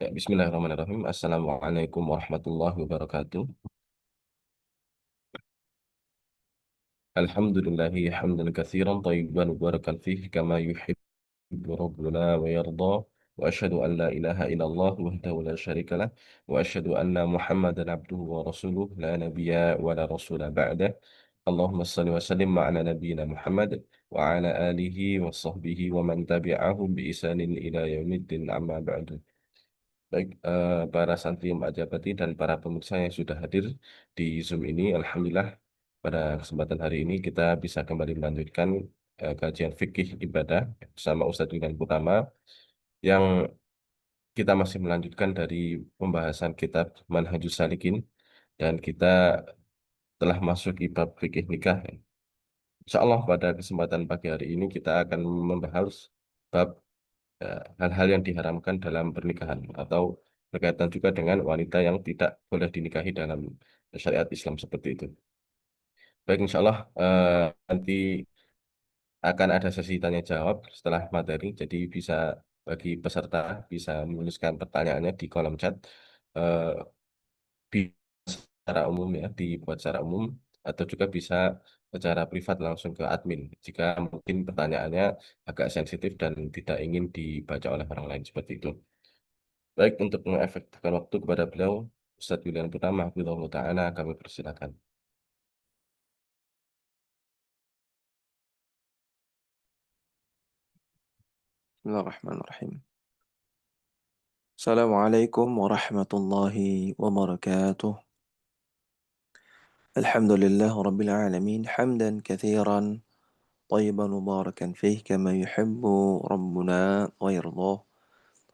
Ya, Bismillahirrahmanirrahim. Assalamualaikum warahmatullahi wabarakatuh. Alhamdulillahi hamdan katsiran tayyiban mubarakan fihi kama yuhibbu rabbuna wa yarda. Wa asyhadu an la ilaha illallah wahdahu la syarika lah wa asyhadu anna Muhammadan abduhu wa rasuluh la nabiyya wa la rasula ba'dah. Allahumma shalli wa sallim ala nabiyyina Muhammad wa ala alihi wa sahbihi wa man tabi'ahum bi isanin ila yaumiddin amma ba'du. Baik, para santri Mbak Jabati dan para pemirsa yang sudah hadir di Zoom ini, Alhamdulillah pada kesempatan hari ini kita bisa kembali melanjutkan kajian fikih ibadah bersama Ustadz William Purnama yang kita masih melanjutkan dari pembahasan kitab Manhajus Salikin dan kita telah masuk di bab fikih nikah. Insya Allah pada kesempatan pagi hari ini kita akan membahas bab hal-hal yang diharamkan dalam pernikahan atau berkaitan juga dengan wanita yang tidak boleh dinikahi dalam syariat Islam seperti itu. Baik, insya Allah nanti akan ada sesi tanya jawab setelah materi, jadi bisa bagi peserta bisa menuliskan pertanyaannya di kolom chat. Eh, Bisa secara umum ya, dibuat secara umum atau juga bisa secara privat langsung ke admin jika mungkin pertanyaannya agak sensitif dan tidak ingin dibaca oleh orang lain seperti itu. Baik, untuk mengefektifkan waktu kepada beliau, Ustadz Yulian Purnama, Hafizahullah Ta'ala, kami persilakan. Bismillahirrahmanirrahim. Assalamualaikum warahmatullahi wabarakatuh. Alhamdulillah rabbil alamin hamdan kathiran tayyiban mubarakan fih kama yuhibbu rabbuna wa yardah.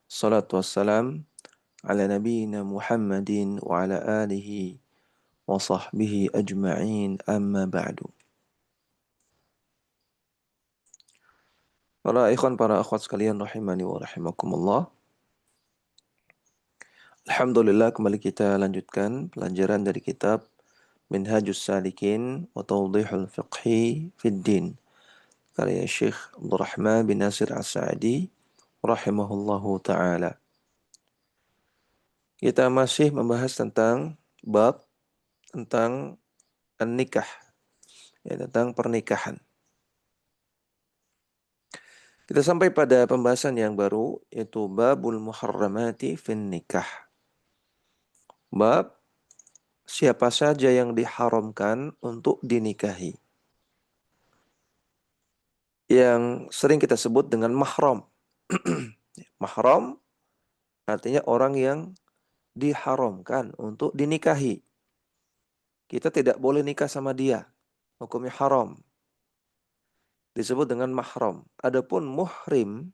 Salatu wassalam ala nabiyyina Muhammadin wa ala alihi wa sahbihi ajma'in amma ba'du. Para ikhwan, para akhwat sekalian rahimani wa rahimakumullah. Alhamdulillah kembali kita lanjutkan pelajaran dari kitab Minhajus Salikin wa Tawdihul Fiqhi Fid Din karya Syekh Abdurrahman bin Nasir As-Sa'di rahimahullahu taala. Kita masih membahas tentang bab tentang nikah, ya, tentang pernikahan. Kita sampai pada pembahasan yang baru yaitu babul muharramati fin nikah. Bab siapa saja yang diharamkan untuk dinikahi. Yang sering kita sebut dengan mahram. Mahram artinya orang yang diharamkan untuk dinikahi. Kita tidak boleh nikah sama dia. Hukumnya haram. Disebut dengan mahram. Adapun muhrim,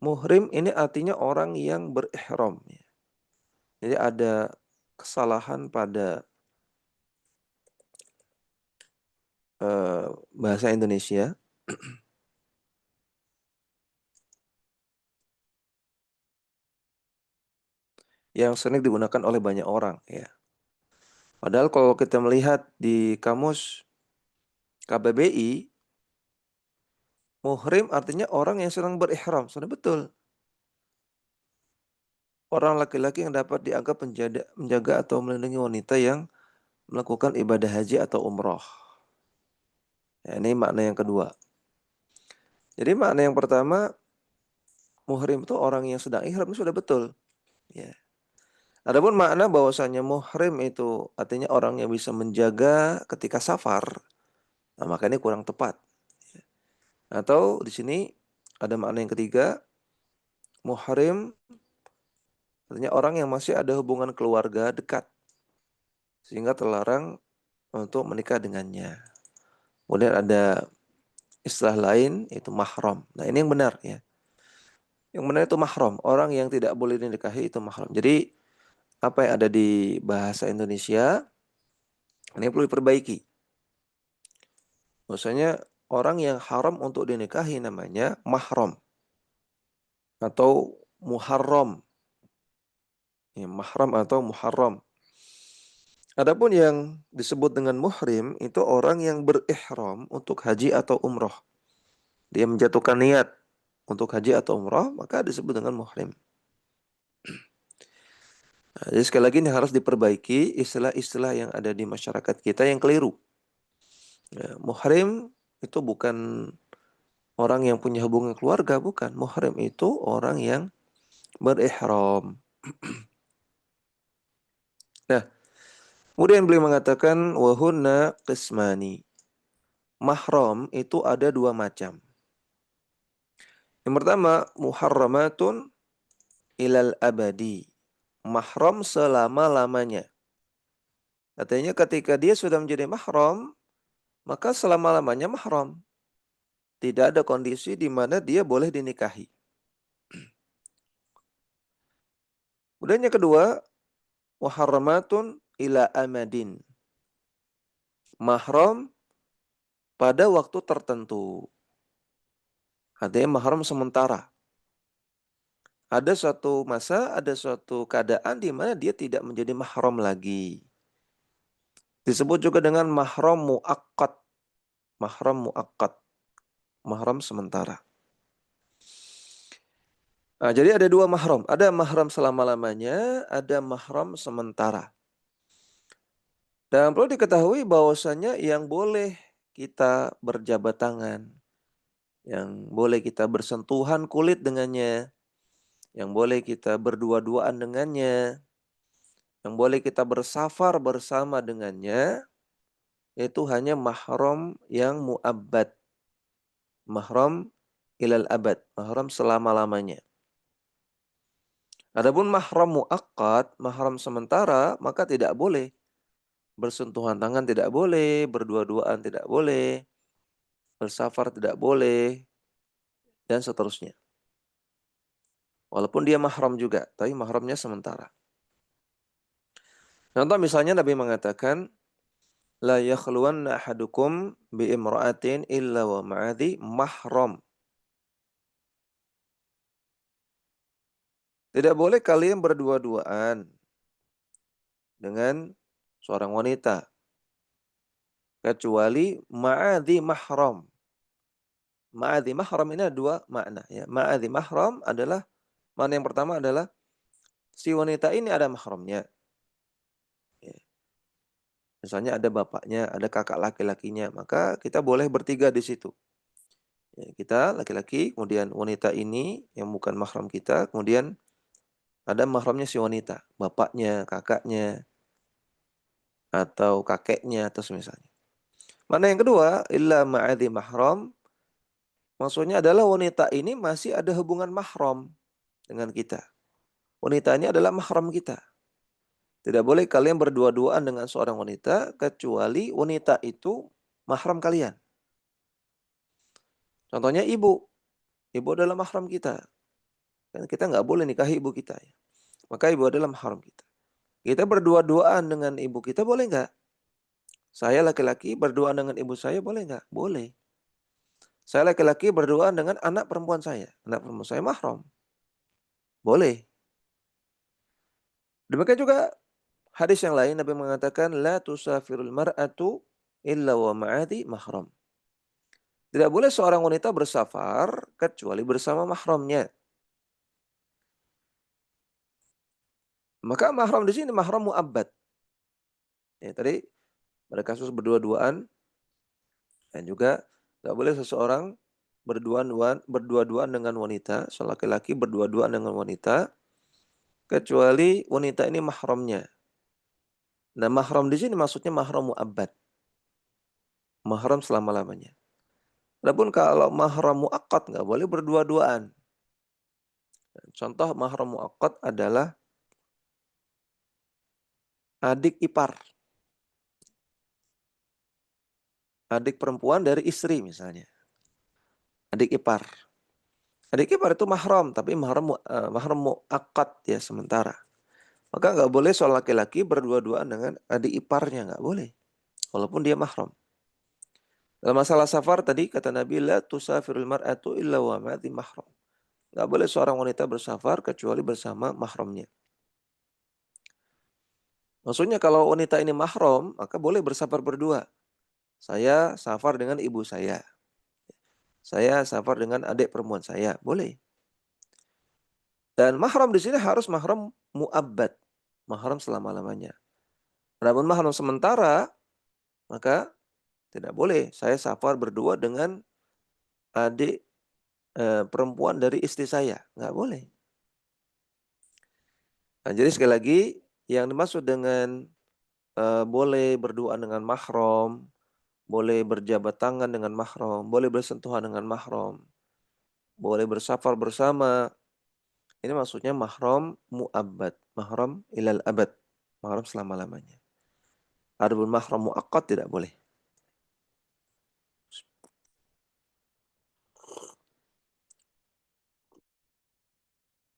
muhrim ini artinya orang yang berihram. Jadi ada kesalahan pada bahasa Indonesia. Yang sering digunakan oleh banyak orang, ya. Padahal kalau kita melihat di kamus KBBI, muhrim artinya orang yang sedang berihram. Sudah betul. Orang laki-laki yang dapat dianggap menjaga atau melindungi wanita yang melakukan ibadah haji atau umroh. Ya, ini makna yang kedua. Jadi makna yang pertama, muhrim itu orang yang sedang ihram, itu sudah betul. Ya. Adapun makna bahwasanya muhrim itu artinya orang yang bisa menjaga ketika safar, nah, maka ini kurang tepat. Atau di sini ada makna yang ketiga, muhrim artinya orang yang masih ada hubungan keluarga dekat, sehingga terlarang untuk menikah dengannya. Kemudian ada istilah lain yaitu mahram. Nah, ini yang benar, ya. Yang benar itu mahram. Orang yang tidak boleh dinikahi itu mahram. Jadi apa yang ada di bahasa Indonesia ini perlu diperbaiki. Maksudnya orang yang haram untuk dinikahi namanya mahram atau muharram. Ya, mahram atau muharram. Adapun yang disebut dengan muhrim itu orang yang berihram untuk haji atau umroh. Dia menjatuhkan niat untuk haji atau umroh, maka disebut dengan muhrim. Nah, jadi sekali lagi ini harus diperbaiki istilah-istilah yang ada di masyarakat kita yang keliru. Ya, muhrim itu bukan orang yang punya hubungan keluarga, bukan. Muhrim itu orang yang berihram. Nah, kemudian beliau mengatakan wahunna qismani. Mahram itu ada dua macam. Yang pertama, muharramatun ilal abadi. Mahram selama-lamanya. Artinya ketika dia sudah menjadi mahram, maka selama-lamanya mahram. Tidak ada kondisi di mana dia boleh dinikahi. Kemudian yang kedua, muharramatun ila amadin. Mahram pada waktu tertentu. Artinya mahram sementara. Ada suatu masa, ada suatu keadaan di mana dia tidak menjadi mahram lagi. Disebut juga dengan mahram muaqqat. Mahram muaqqat. Mahram sementara. Nah, jadi ada dua mahram. Ada mahram selama-lamanya, ada mahram sementara. Dan perlu diketahui bahwasanya yang boleh kita berjabat tangan, yang boleh kita bersentuhan kulit dengannya, yang boleh kita berdua-duaan dengannya, yang boleh kita bersafar bersama dengannya, itu hanya mahram yang muabbad. Mahram ilal abad, mahram selama-lamanya. Adapun mahram muaqqat, mahram sementara, maka tidak boleh. Bersentuhan tangan tidak boleh, berdua-duaan tidak boleh, bersafar tidak boleh, dan seterusnya. Walaupun dia mahram juga, tapi mahramnya sementara. Contoh misalnya Nabi mengatakan, la yakhluwanna ahadukum bi imra'atin illa wa ma'adhi mahram. Tidak boleh kalian berdua-duaan dengan seorang wanita kecuali ma'adhi mahram. Ma'adhi mahram ini ada dua makna ya. Ma'adhi mahram adalah makna yang pertama adalah si wanita ini ada mahramnya. Ya. Misalnya ada bapaknya, ada kakak laki-lakinya, maka kita boleh bertiga di situ. Ya, kita laki-laki, kemudian wanita ini yang bukan mahram kita, kemudian ada mahramnya si wanita, bapaknya, kakaknya, atau kakeknya, atau semisalnya. Mana yang kedua, illa ma'adhi mahram, maksudnya adalah wanita ini masih ada hubungan mahram dengan kita. Wanita ini adalah mahram kita. Tidak boleh kalian berdua-duaan dengan seorang wanita, kecuali wanita itu mahram kalian. Contohnya ibu. Ibu adalah mahram kita. Kan kita nggak boleh nikahi ibu kita. Ya. Maka ibu adalah mahram kita. Kita berdua-duaan dengan ibu kita boleh nggak? Saya laki-laki berduaan dengan ibu saya boleh nggak? Boleh. Saya laki-laki berduaan dengan anak perempuan saya. Anak perempuan saya mahram. Boleh. Demikian juga hadis yang lain Nabi mengatakan la tusafirul mar'atu illa wa ma'ati mahram. Tidak boleh seorang wanita bersafar kecuali bersama mahramnya. Maka mahram di sini mahram muabbad. Ya, tadi pada kasus berdua-duaan dan juga tidak boleh seseorang berdua-duaan dengan wanita, seorang laki-laki berdua-duaan dengan wanita kecuali wanita ini mahramnya. Nah, mahram di sini maksudnya mahram muabbad. Mahram selama-lamanya. Adapun kalau mahram muaqqat nggak boleh berdua-duaan. Contoh mahram muaqqat adalah adik ipar. Adik perempuan dari istri misalnya. Adik ipar. Adik ipar itu mahram, tapi mahram muaqqat ya sementara. Maka nggak boleh seorang laki-laki berdua-duaan dengan adik iparnya, nggak boleh. Walaupun dia mahram. Dalam masalah safar tadi kata Nabi, la tusafirul mar'atu illa wa ma'ati mahram. Nggak boleh seorang wanita bersafar kecuali bersama mahramnya. Maksudnya kalau wanita ini mahram, maka boleh bersafar berdua. Saya safar dengan ibu saya. Saya safar dengan adik perempuan saya. Boleh. Dan mahram di sini harus mahram muabbad. mahram selama-lamanya. Adapun mahram sementara, maka tidak boleh saya safar berdua dengan adik perempuan dari istri saya, nggak boleh. Nah, jadi sekali lagi yang dimaksud dengan boleh berduaan dengan mahram, boleh berjabat tangan dengan mahram, boleh bersentuhan dengan mahram, boleh bersafar bersama. Ini maksudnya mahram mu'abbad, mahram ilal abad, mahram selama-lamanya. Adapun mahram muaqqad tidak boleh.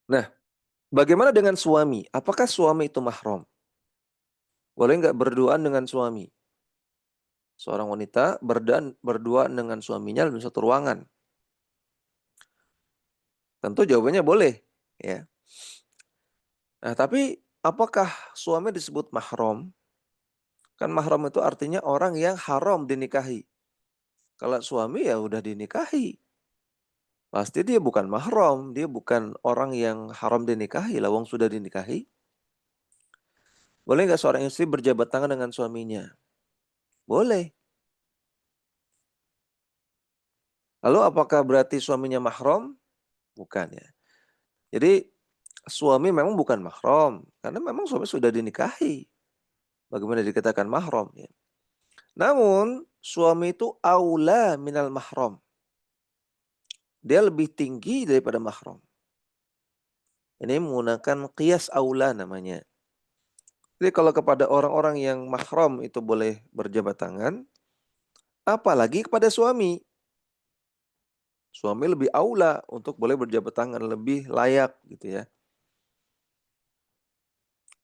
Nah, bagaimana dengan suami? Apakah suami itu mahram? Boleh nggak berduaan dengan suami? Seorang wanita berduaan dengan suaminya dalam satu ruangan. Tentu jawabannya boleh, ya. Nah, tapi apakah suami disebut mahram? Kan mahram itu artinya orang yang haram dinikahi. Kalau suami ya udah dinikahi. Pasti dia bukan mahram, dia bukan orang yang haram dinikahi, lawang sudah dinikahi. Boleh nggak seorang istri berjabat tangan dengan suaminya? Boleh. Lalu apakah berarti suaminya mahram? Bukan ya. Jadi suami memang bukan mahram, karena memang suami sudah dinikahi. Bagaimana dikatakan mahram ya. Namun suami itu aula minal mahram. Dia lebih tinggi daripada mahram. Ini menggunakan qiyas aula namanya. Jadi kalau kepada orang-orang yang mahram itu boleh berjabat tangan, apalagi kepada suami. Suami lebih aula untuk boleh berjabat tangan, lebih layak gitu ya.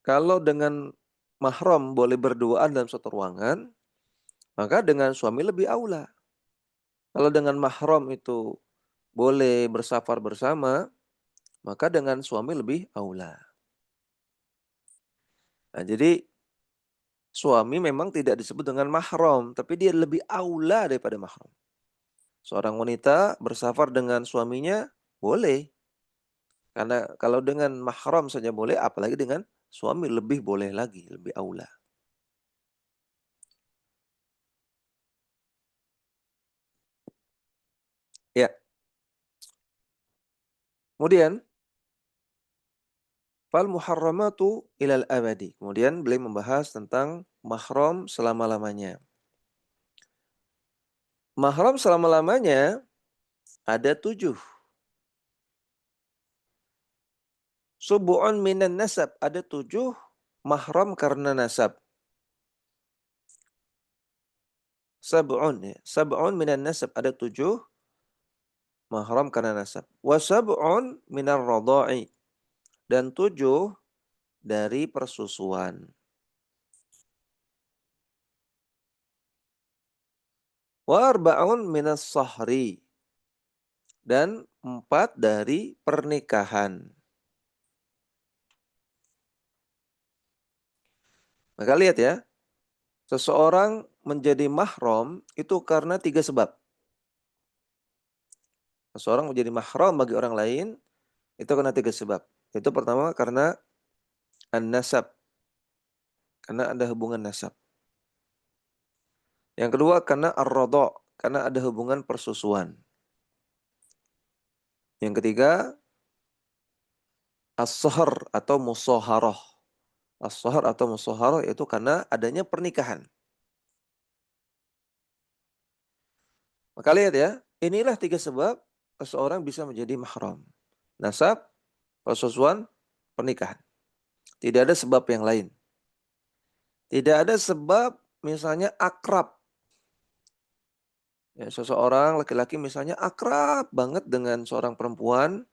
Kalau dengan mahram boleh berduaan dalam satu ruangan, maka dengan suami lebih aula. Kalau dengan mahram itu boleh bersafar bersama, maka dengan suami lebih aula. Nah, jadi suami memang tidak disebut dengan mahram, tapi dia lebih aula daripada mahram. Seorang wanita bersafar dengan suaminya boleh. Karena kalau dengan mahram saja boleh, apalagi dengan suami lebih boleh lagi, lebih aula. Ya, kemudian fal muharramatu ilal abadi. Kemudian beliau membahas tentang mahram selama-lamanya. Mahram selama-lamanya ada 7. Subu'un minan nasab, ada 7 mahram karena nasab. Sab'un ya. Sab'un minan nasab, ada 7 mahram karena nasab. Wa sab'un minar radha'i, dan 7 dari persusuan. Wa arba'un minas sahri, dan 4 dari pernikahan. Maka lihat ya, seseorang menjadi mahram itu karena 3 sebab. Seseorang menjadi mahram bagi orang lain itu karena 3 sebab. Itu pertama karena an-nasab, karena ada hubungan nasab. Yang kedua karena ar-radha', karena ada hubungan persusuan. Yang ketiga as-sahr atau musaharah. As-sahr atau musaharah itu karena adanya pernikahan. Maka lihat ya, inilah 3 sebab seseorang bisa menjadi mahram. Nasab, persusuan, pernikahan. Tidak ada sebab yang lain. Tidak ada sebab misalnya akrab. Ya, seseorang laki-laki misalnya akrab banget dengan seorang perempuan,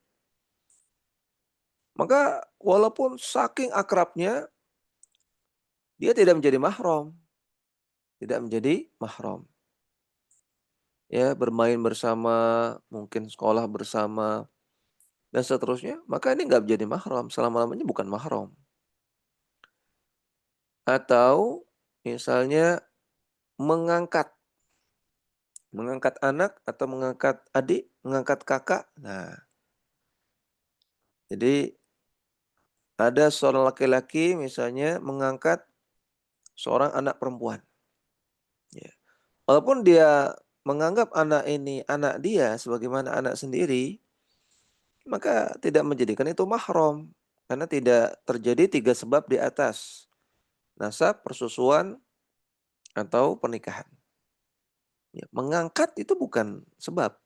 maka walaupun saking akrabnya, dia tidak menjadi mahram. Tidak menjadi mahram. Ya, bermain bersama, mungkin sekolah bersama, dan seterusnya, maka ini nggak menjadi mahram. Selama-lamanya bukan mahram. Atau misalnya mengangkat. Mengangkat anak atau mengangkat adik, mengangkat kakak. Nah, jadi ada seorang laki-laki misalnya mengangkat seorang anak perempuan, ya. Walaupun dia menganggap anak ini anak dia sebagaimana anak sendiri, maka tidak menjadikan itu mahram, karena tidak terjadi 3 sebab di atas, nasab, persusuan, atau pernikahan. Ya, mengangkat itu bukan sebab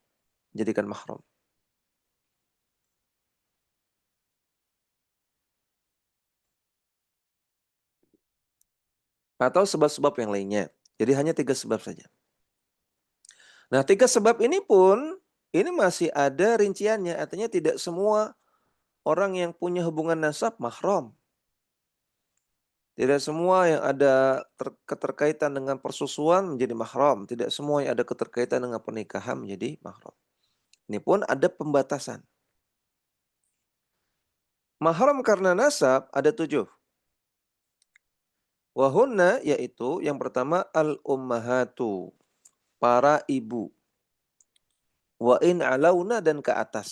jadikan mahram. Atau sebab-sebab yang lainnya. Jadi hanya 3 sebab saja. Nah, 3 sebab ini pun, ini masih ada rinciannya, artinya tidak semua orang yang punya hubungan nasab mahram. Tidak semua yang ada keterkaitan dengan persusuan menjadi mahram. Tidak semua yang ada keterkaitan dengan pernikahan menjadi mahram. Ini pun ada pembatasan. Mahram karena nasab ada 7. Wahunna yaitu yang pertama al-ummahatu, para ibu. Wa in alauna dan ke atas.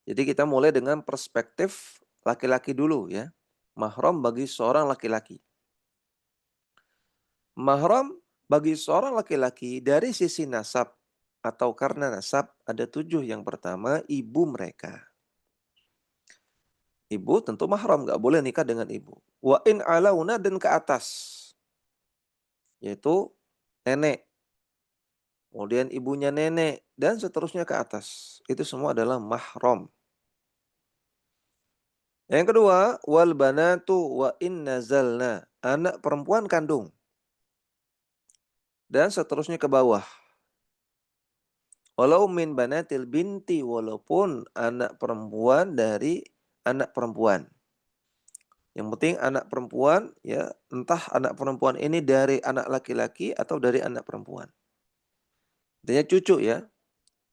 Jadi kita mulai dengan perspektif laki-laki dulu ya. Mahram bagi seorang laki-laki. Mahram bagi seorang laki-laki dari sisi nasab atau karena nasab ada 7. Yang pertama ibu mereka. Ibu tentu mahram, nggak boleh nikah dengan ibu. Wa in alauna dan ke atas, yaitu nenek, kemudian ibunya nenek, dan seterusnya ke atas. Itu semua adalah mahram. Yang kedua, wal banatu wa in nazalna, anak perempuan kandung. Dan seterusnya ke bawah. Walau min banatil binti, walaupun anak perempuan dari anak perempuan. Yang penting anak perempuan ya, entah anak perempuan ini dari anak laki-laki atau dari anak perempuan. Artinya cucu ya.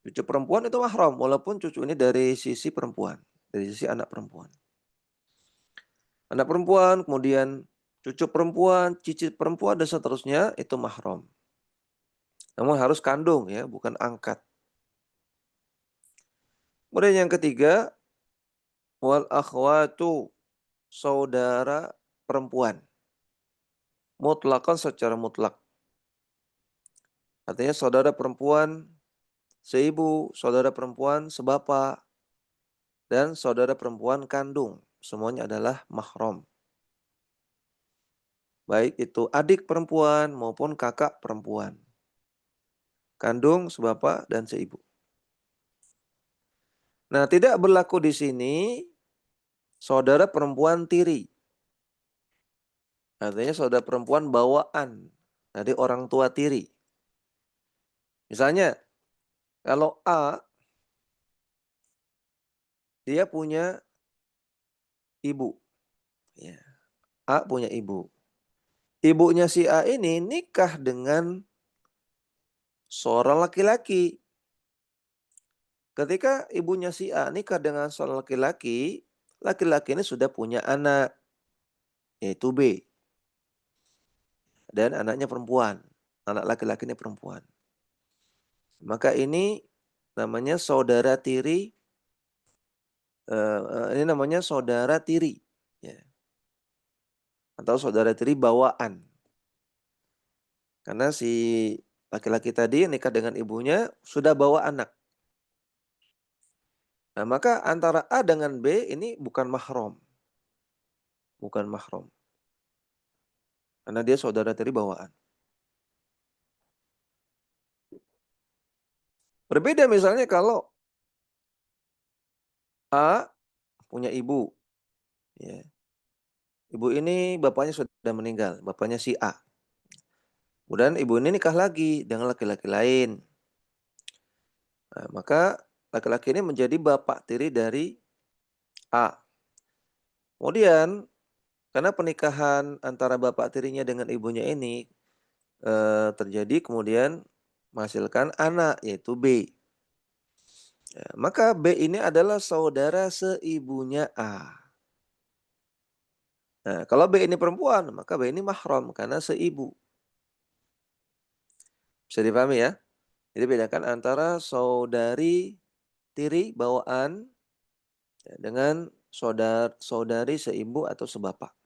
Cucu perempuan itu mahram walaupun cucu ini dari sisi perempuan, dari sisi anak perempuan. Anak perempuan, kemudian cucu perempuan, cicit perempuan dan seterusnya itu mahram. Namun harus kandung ya, bukan angkat. Kemudian yang ketiga, wal akhwatu, saudara perempuan. Mutlakan secara mutlak. Artinya saudara perempuan seibu, saudara perempuan sebapak, dan saudara perempuan kandung. Semuanya adalah mahram. Baik itu adik perempuan maupun kakak perempuan. Kandung, sebapak, dan seibu. Nah, tidak berlaku di sini saudara perempuan tiri. Artinya saudara perempuan bawaan dari orang tua tiri. Misalnya, kalau A, dia punya ibu. Ya, A punya ibu. Ibunya si A ini nikah dengan seorang laki-laki. Ketika ibunya si A nikah dengan seorang laki-laki, laki-laki ini sudah punya anak, yaitu B. Dan anaknya perempuan. Anak laki-laki ini perempuan. Maka ini namanya saudara tiri, ini namanya saudara tiri. Ya. Atau saudara tiri bawaan. Karena si laki-laki tadi nikah dengan ibunya sudah bawa anak. Nah, maka antara A dengan B ini bukan mahram. Bukan mahram. Karena dia saudara tiri bawaan. Berbeda misalnya kalau A punya ibu. Ya. Ibu ini bapaknya sudah meninggal. Bapaknya si A. Kemudian ibu ini nikah lagi dengan laki-laki lain. Nah, maka laki-laki ini menjadi bapak tiri dari A. Kemudian karena pernikahan antara bapak tirinya dengan ibunya ini terjadi kemudian menghasilkan anak yaitu B. Ya, maka B ini adalah saudara seibunya A. Nah, kalau B ini perempuan, maka B ini mahram karena seibu. Bisa dipahami ya? Jadi bedakan antara saudari tiri bawaan ya, dengan saudari seibu atau sebapak.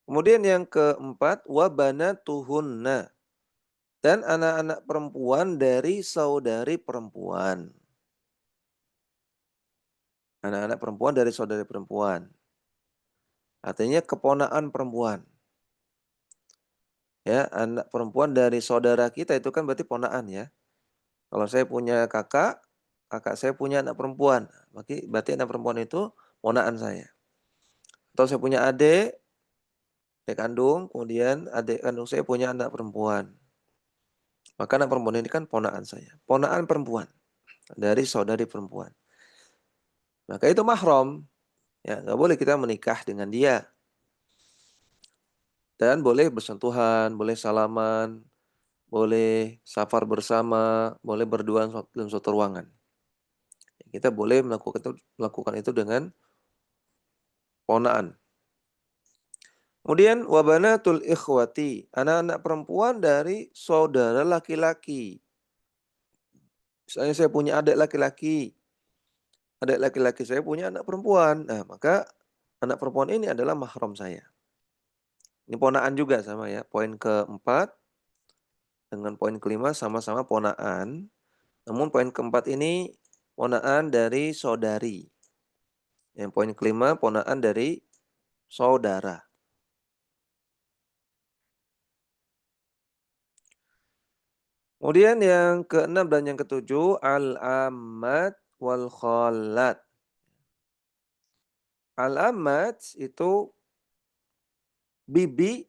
Kemudian yang keempat, wa banatuhunna, dan anak-anak perempuan dari saudari perempuan. Anak-anak perempuan dari saudari perempuan. Artinya keponakan perempuan. Ya, anak perempuan dari saudara kita itu kan berarti ponakan ya. Kalau saya punya kakak, kakak saya punya anak perempuan. Berarti anak perempuan itu ponakan saya. Atau saya punya adik kandung, kemudian adik kandung saya punya anak perempuan. Maka anak perempuan ini kan ponakan saya. Ponakan perempuan dari saudari perempuan. Maka itu mahram. Ya, nggak boleh kita menikah dengan dia. Dan boleh bersentuhan, boleh salaman, boleh safar bersama, boleh berduaan dalam suatu ruangan. Kita boleh melakukan itu dengan ponakan. Kemudian wabanatul ikhwati, anak-anak perempuan dari saudara laki-laki. Misalnya saya punya adik laki-laki, saya punya anak perempuan. Nah, maka anak perempuan ini adalah mahram saya. Ini ponakan juga sama ya. Poin keempat dengan poin kelima sama-sama ponakan. Namun poin keempat ini ponakan dari saudari. Yang poin kelima ponakan dari saudara. Kemudian yang keenam dan yang ketujuh, al-ammat wal khalat. Al-ammat itu bibi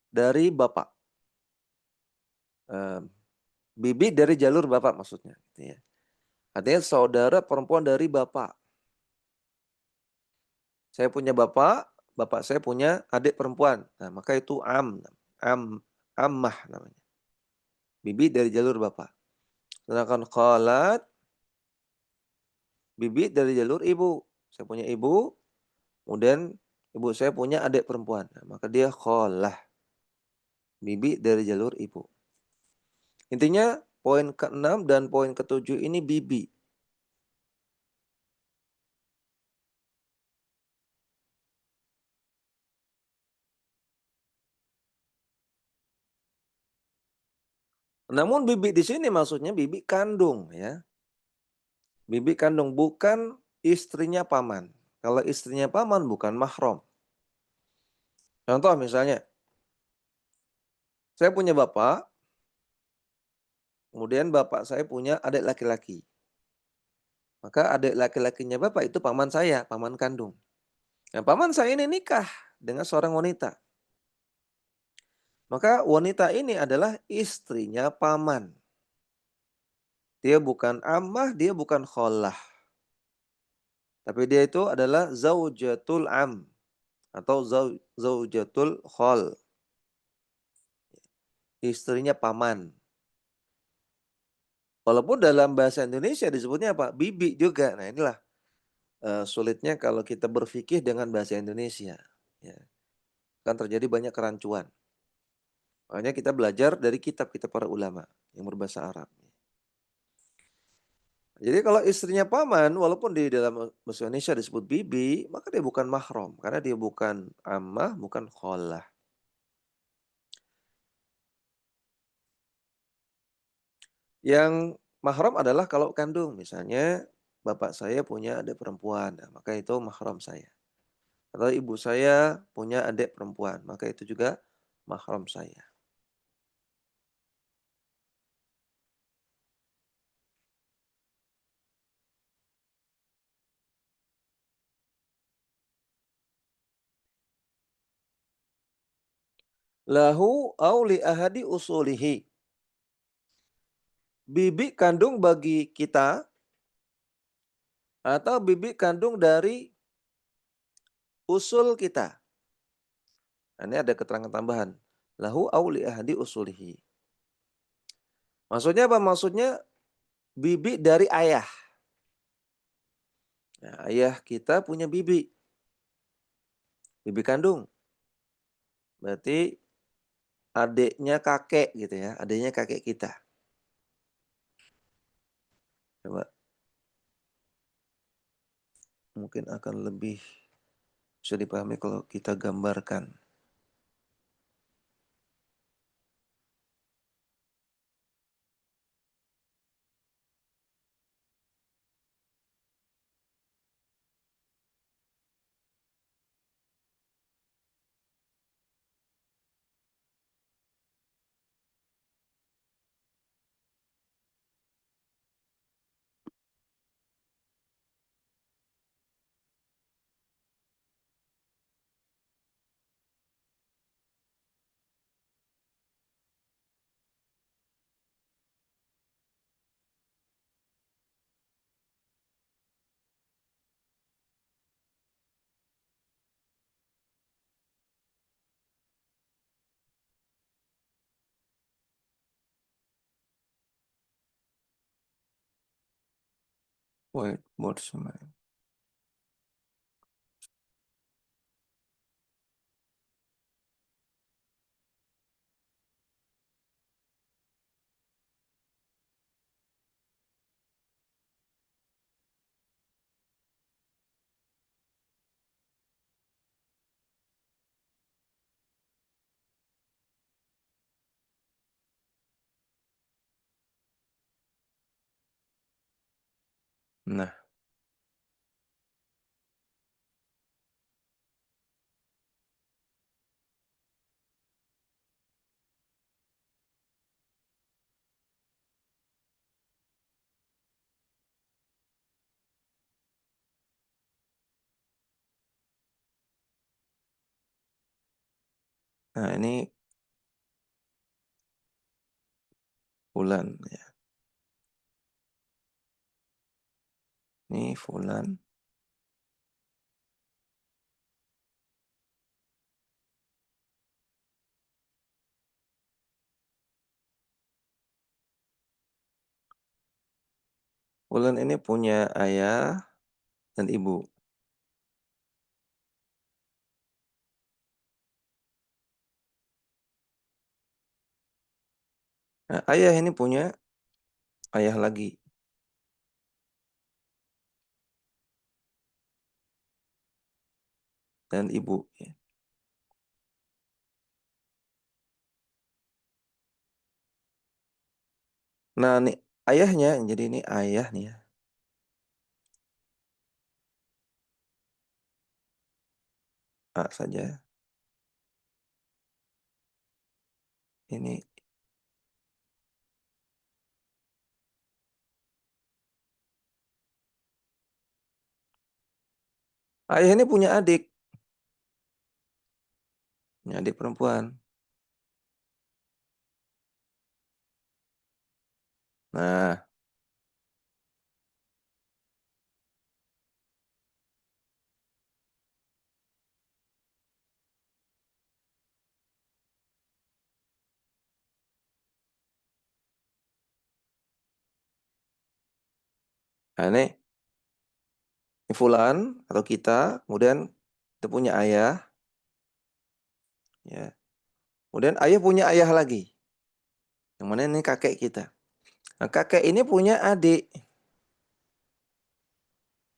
dari bapak. Bibi dari jalur bapak maksudnya. Gitu ya. Artinya saudara perempuan dari bapak. Saya punya bapak, bapak saya punya adik perempuan. Nah, maka itu ammah namanya. Bibi dari jalur bapak. Sedangkan khalat, bibi dari jalur ibu. Saya punya ibu, kemudian ibu saya punya adik perempuan. Nah, maka dia khalah. Bibi dari jalur ibu. Intinya poin ke-6 dan poin ke-7 ini bibi. Namun bibi di sini maksudnya bibi kandung ya. Bibi kandung bukan istrinya paman. Kalau istrinya paman bukan mahram. Contoh misalnya, saya punya bapak, kemudian bapak saya punya adik laki-laki. Maka adik laki-lakinya bapak itu paman saya, paman kandung. Nah, paman saya ini nikah dengan seorang wanita. Maka wanita ini adalah istrinya paman. Dia bukan ammah, dia bukan khollah. Tapi dia itu adalah zaujatul am atau zaujatul khol. Istrinya paman. Walaupun dalam bahasa Indonesia disebutnya apa? Bibi juga. Nah, inilah sulitnya kalau kita berfikih dengan bahasa Indonesia. Ya. Kan terjadi banyak kerancuan. Makanya kita belajar dari kitab-kitab para ulama yang berbahasa Arab. Jadi kalau istrinya paman, walaupun di dalam bahasa Indonesia disebut bibi, maka dia bukan mahram. Karena dia bukan ammah, bukan khollah. Yang mahram adalah kalau kandung. Misalnya bapak saya punya adik perempuan, nah, maka itu mahram saya. Atau ibu saya punya adik perempuan, maka itu juga mahram saya. Lahu au li ahadi usulihi. Bibi kandung bagi kita atau bibi kandung dari usul kita. Nah, ini ada keterangan tambahan. Lahu au li ahadi usulihi. Maksudnya apa? Maksudnya bibi dari ayah. Nah, ayah kita punya bibi. Bibi kandung. Berarti adiknya kakek gitu ya. Adiknya kakek kita. Coba mungkin akan lebih bisa dipahami kalau kita gambarkan. Whiteboard sama. Nah, ini fulan ya. Ini fulan. Fulan ini punya ayah dan ibu. Nah, ayah ini punya ayah lagi dan ibu. Ya. Nah, nih ayahnya, jadi ini ayah nih ya. A saja. Ini ayah ini punya adik. Punya adik perempuan. Nah, ini fulan atau kita, kemudian kita punya ayah, ya. Kemudian ayah punya ayah lagi. Yang mana ini kakek kita. Nah, kakek ini punya adik.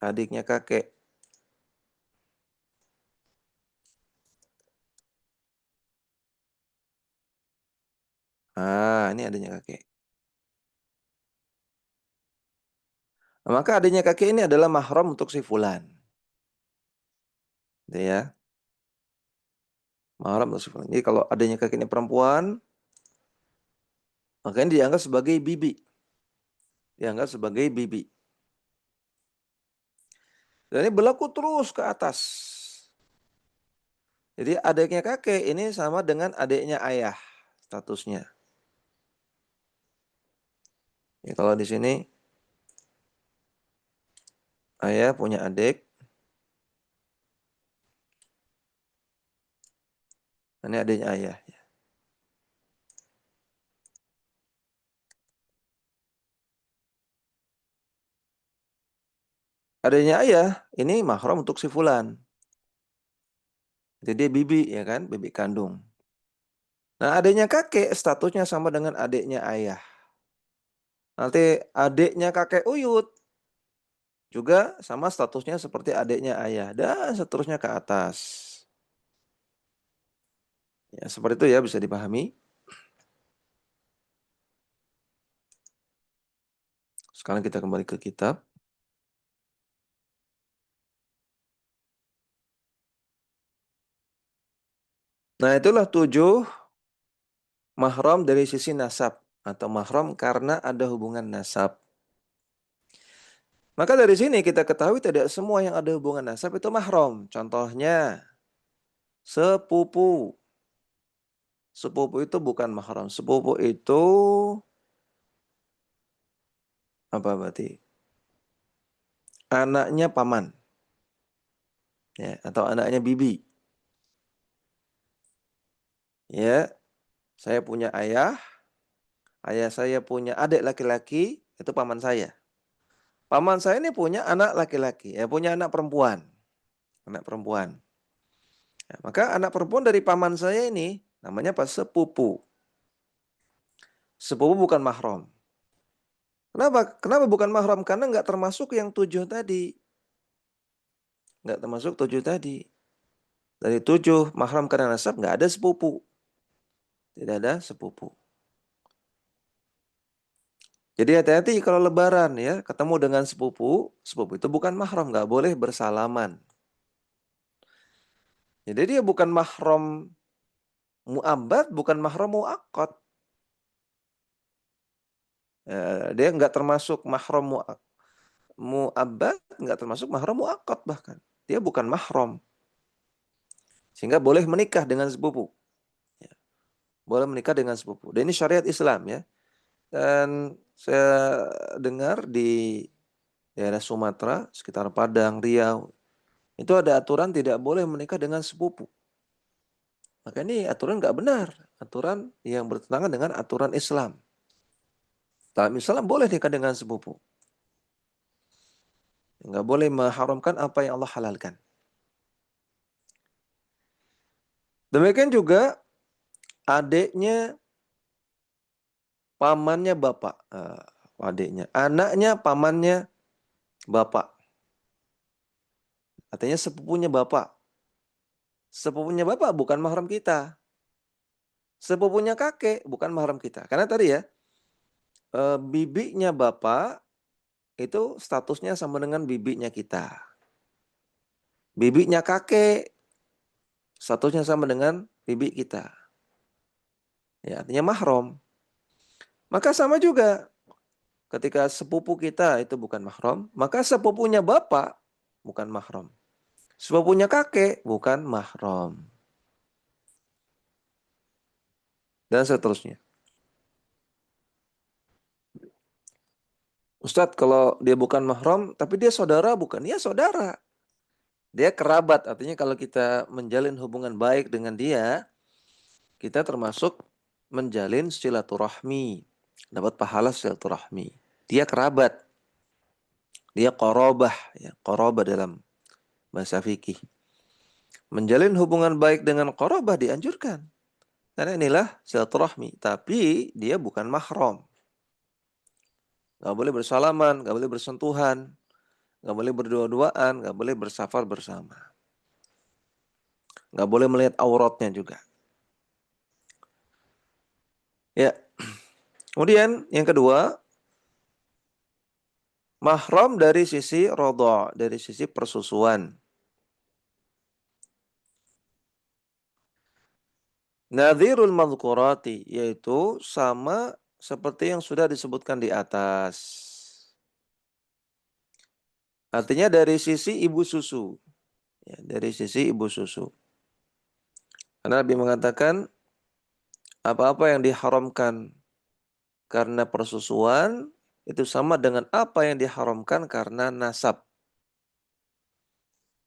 Adiknya kakek. Ini adiknya kakek. Nah, maka adiknya kakek ini adalah mahram untuk si fulan. Gitu ya. Mahram untuk si fulan. Jadi kalau adiknya kakek ini perempuan, makanya dianggap sebagai bibi. Dianggap sebagai bibi. Dan ini berlaku terus ke atas. Jadi adiknya kakek ini sama dengan adiknya ayah statusnya. Ya, kalau di sini ayah punya adik. Ini adiknya ayah. Adiknya ayah ini mahram untuk si fulan. Jadi dia bibi ya kan, bibi kandung. Nah, adiknya kakek statusnya sama dengan adiknya ayah. Nanti adiknya kakek Uyut juga sama statusnya seperti adiknya ayah dan seterusnya ke atas. Ya, seperti itu ya bisa dipahami. Sekarang kita kembali ke kitab. Nah, itulah 7 mahram dari sisi nasab atau mahram karena ada hubungan nasab. Maka dari sini kita ketahui tidak semua yang ada hubungan nasab itu mahram. Contohnya sepupu. Sepupu itu bukan mahram. Sepupu itu apa berarti? Anaknya paman, ya, atau anaknya bibi. Ya, saya punya ayah saya punya adik laki-laki, itu paman saya. Paman saya ini punya anak laki-laki, ya punya anak perempuan. Anak perempuan. Ya, maka anak perempuan dari paman saya ini namanya apa? Sepupu. Sepupu bukan mahram. Kenapa? Kenapa bukan mahram? Karena nggak termasuk yang 7 tadi. Nggak termasuk 7 tadi. Dari 7 mahram karena nasab nggak ada sepupu. Tidak ada sepupu. Jadi hati-hati kalau lebaran ya, ketemu dengan sepupu, sepupu itu bukan mahram, nggak boleh bersalaman. Jadi dia bukan mahram mu'abbad, bukan mahram mu'aqqad. Dia nggak termasuk mahram mu'abbad, nggak termasuk mahram mu'aqqad bahkan. Dia bukan mahram. Sehingga boleh menikah dengan sepupu. Ya, boleh menikah dengan sepupu. Dan ini syariat Islam ya. Dan saya dengar di daerah Sumatera, sekitar Padang, Riau, itu ada aturan tidak boleh menikah dengan sepupu. Maka ini aturan nggak benar. Aturan yang bertentangan dengan aturan Islam. Dalam Islam boleh nikah dengan sepupu. Nggak boleh mengharamkan apa yang Allah halalkan. Demikian juga adiknya pamannya bapak. Adiknya. Anaknya pamannya bapak. Artinya sepupunya bapak. Sepupunya bapak bukan mahram kita. Sepupunya kakek bukan mahram kita. Karena tadi ya, bibinya bapak itu statusnya sama dengan bibinya kita. Bibinya kakek statusnya sama dengan bibi kita. Ya, artinya mahram. Maka sama juga ketika sepupu kita itu bukan mahram, maka sepupunya bapak bukan mahram. Sepupunya kakek bukan mahram. Dan seterusnya. Ustadz, kalau dia bukan mahram, tapi dia saudara bukan? Ya saudara. Dia kerabat, artinya kalau kita menjalin hubungan baik dengan dia, kita termasuk menjalin silaturahmi. Dapat pahala silaturahmi. Dia kerabat. Dia qorobah. Ya, qorobah dalam bahasa fikih. Menjalin hubungan baik dengan qorobah dianjurkan. Karena inilah silaturahmi. Tapi dia bukan mahram. Gak boleh bersalaman, gak boleh bersentuhan, gak boleh berdua-duaan, gak boleh bersafar bersama. Gak boleh melihat auratnya juga. Ya. Kemudian yang kedua, mahram dari sisi rodha, dari sisi persusuan. Nadhirul madhkurati, yaitu sama seperti yang sudah disebutkan di atas. Artinya dari sisi ibu susu. Ya, dari sisi ibu susu. Karena Nabi mengatakan, apa-apa yang diharamkan karena persusuan, itu sama dengan apa yang diharamkan karena nasab.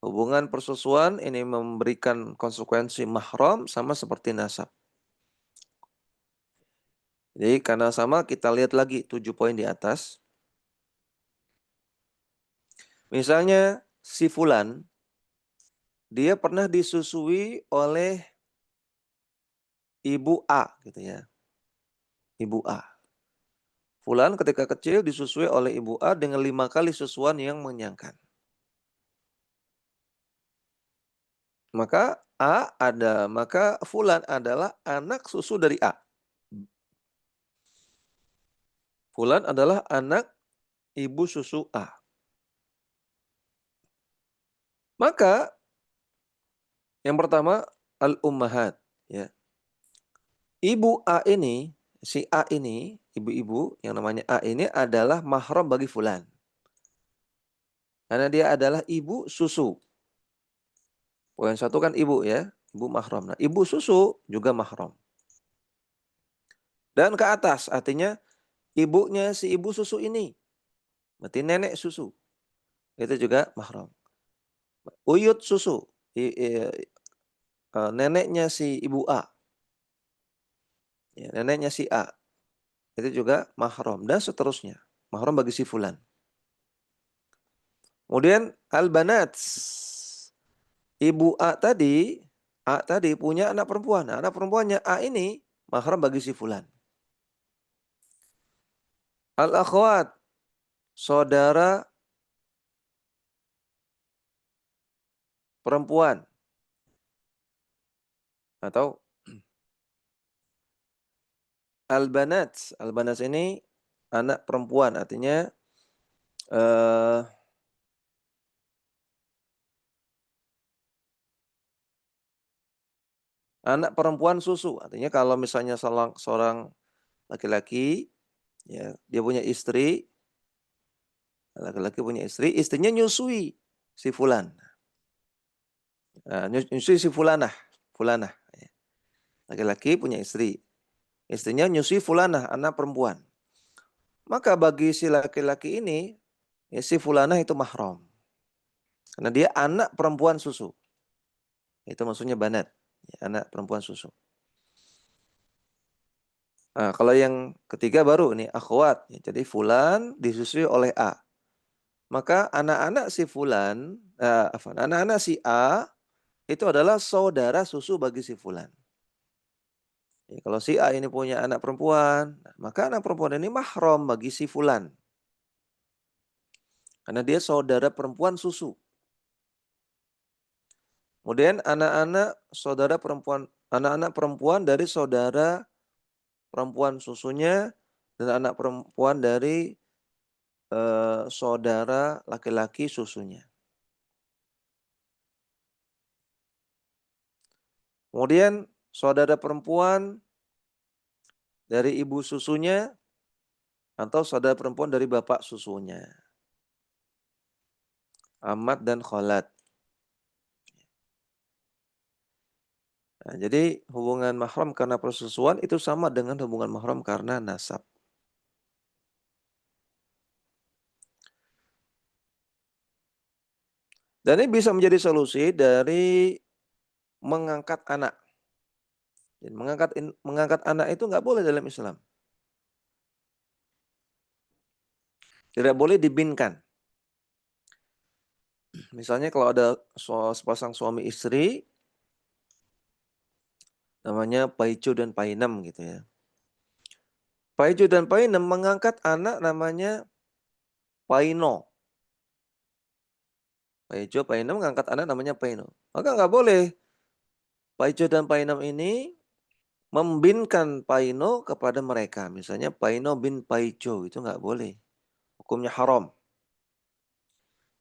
Hubungan persusuan ini memberikan konsekuensi mahram sama seperti nasab. Jadi karena sama kita lihat lagi 7 poin di atas. Misalnya si fulan, dia pernah disusui oleh ibu A gitu ya. Ibu A. Fulan ketika kecil disusui oleh ibu A dengan 5 kali susuan yang mengenyangkan. Maka Fulan adalah anak susu dari A. Fulan adalah anak ibu susu A. Maka yang pertama al-ummahat, ya. Ibu A ini, si A ini, ibu-ibu yang namanya A ini adalah mahram bagi fulan. Karena dia adalah ibu susu. Poin satu kan ibu ya, ibu mahram. Nah, ibu susu juga mahram. Dan ke atas artinya ibunya si ibu susu ini. Berarti nenek susu. Itu juga mahram. Uyut susu. Neneknya si ibu A. Ya, neneknya si A. Itu juga mahram dan seterusnya. Mahram bagi si fulan. Kemudian al-banat. Ibu A tadi punya anak perempuan. Nah, anak perempuannya A ini mahram bagi si fulan. Al-akhwat, saudara perempuan. Atau al-banat. Al-banat ini anak perempuan. Artinya anak perempuan susu. Artinya kalau misalnya seorang laki-laki, ya, dia punya istri, laki-laki punya istri, istrinya nyusui si fulan. Nah, nyusui si fulanah. Ya. Laki-laki punya istri. Istrinya nyusui fulanah, anak perempuan. Maka bagi si laki-laki ini, ya, si fulanah itu mahram. Karena dia anak perempuan susu. Itu maksudnya banat. Ya, anak perempuan susu. Nah, kalau yang ketiga baru ini akhwat. Ya, jadi fulan disusui oleh A. Maka anak-anak si fulan, anak-anak si A itu adalah saudara susu bagi si fulan. Ya, kalau si A ini punya anak perempuan, maka anak perempuan ini mahram bagi si fulan. Karena dia saudara perempuan susu. Kemudian anak-anak perempuan dari saudara perempuan susunya dan anak perempuan dari saudara laki-laki susunya. Kemudian saudara perempuan dari ibu susunya atau saudara perempuan dari bapak susunya. Amat dan kholat. Nah, jadi hubungan mahram karena persusuan itu sama dengan hubungan mahram karena nasab. Dan ini bisa menjadi solusi dari mengangkat anak. Dan mengangkat anak itu nggak boleh dalam Islam. Tidak boleh dibinkan. Misalnya kalau ada sepasang suami istri, namanya Paijo dan Painem gitu ya. Paijo dan Painem mengangkat anak namanya Paino. Paijo, Painem mengangkat anak namanya Paino. Maka nggak boleh Paijo dan Painem ini membinkan Paino kepada mereka. Misalnya Paino bin Paijo, itu nggak boleh. Hukumnya haram.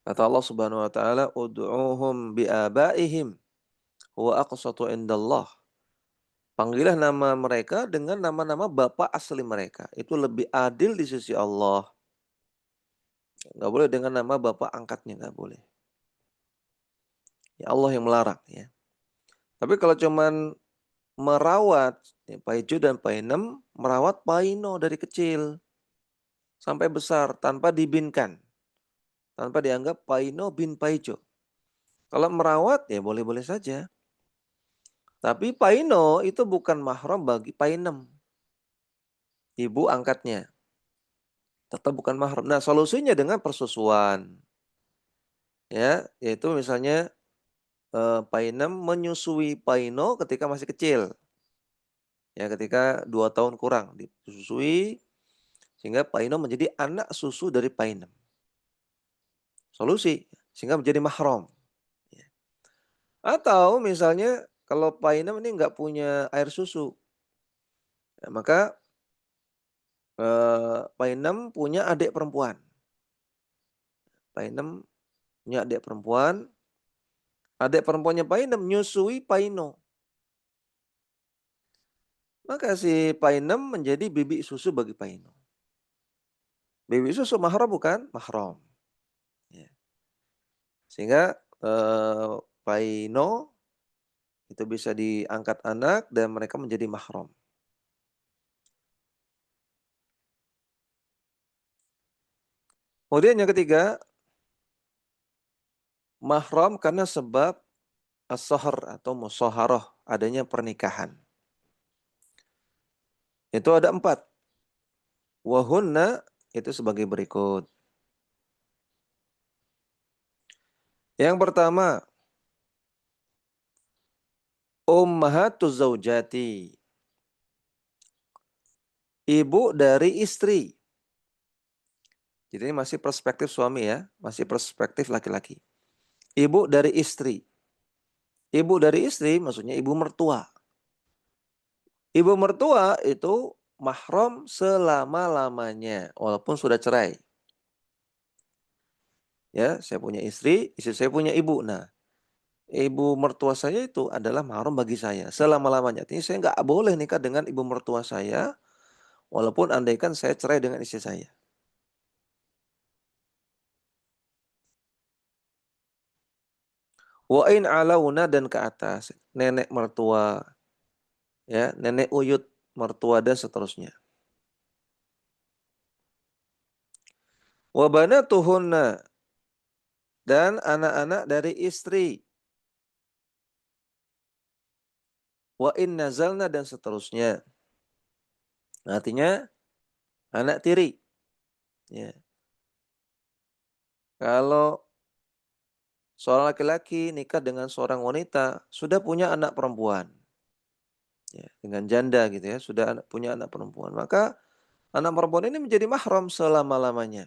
Kata Allah Subhanahu wa taala, "Ud'uuhum biabaihim huwa aqsatu indallah." Panggillah nama mereka dengan nama-nama bapak asli mereka. Itu lebih adil di sisi Allah. Nggak boleh dengan nama bapak angkatnya, nggak boleh. Ya Allah yang melarang ya. Tapi kalau cuman merawat, ya, Paijo dan Painem merawat Paino dari kecil sampai besar tanpa dibinkan. Tanpa dianggap Paino bin Paijo. Kalau merawat ya boleh-boleh saja. Tapi Paino itu bukan mahram bagi Painem. Ibu angkatnya. Tetap bukan mahram. Nah, solusinya dengan persusuan. Ya, yaitu misalnya Painem menyusui Paino ketika masih kecil. Ya, ketika 2 tahun kurang disusui sehingga paino menjadi anak susu dari painem. Solusi, sehingga menjadi mahram. Ya. Atau misalnya kalau painem ini nggak punya air susu, ya, maka painem punya adik perempuan. Painem punya adik perempuan, adik perempuannya painem nyusui paino. Maka si painem menjadi bibi susu bagi paino. Bibi susu mahram bukan? Mahram. Ya. Sehingga paino itu bisa diangkat anak dan mereka menjadi mahram. Kemudian yang ketiga, mahram karena sebab as-sahr atau musaharah, adanya pernikahan. Itu ada 4. Wahunna itu sebagai berikut. Yang pertama, ummahatuz zaujati. Ibu dari istri. Jadi ini masih perspektif suami ya, masih perspektif laki-laki. Ibu dari istri. Ibu dari istri maksudnya ibu mertua. Ibu mertua itu mahram selama-lamanya walaupun sudah cerai. Ya, saya punya istri saya punya ibu. Nah, ibu mertua saya itu adalah mahram bagi saya selama-lamanya. Artinya saya nggak boleh nikah dengan ibu mertua saya walaupun andaikan saya cerai dengan istri saya. Wa in alauna dan ke atas, nenek mertua, ya, nenek uyut mertua dan seterusnya. Wa banatuhunna dan anak-anak dari istri. Wa in nazalna dan seterusnya. Artinya anak tiri. Ya. Kalau seorang laki-laki nikah dengan seorang wanita, sudah punya anak perempuan. Ya, dengan janda gitu ya, sudah punya anak perempuan. Maka anak perempuan ini menjadi mahram selama-lamanya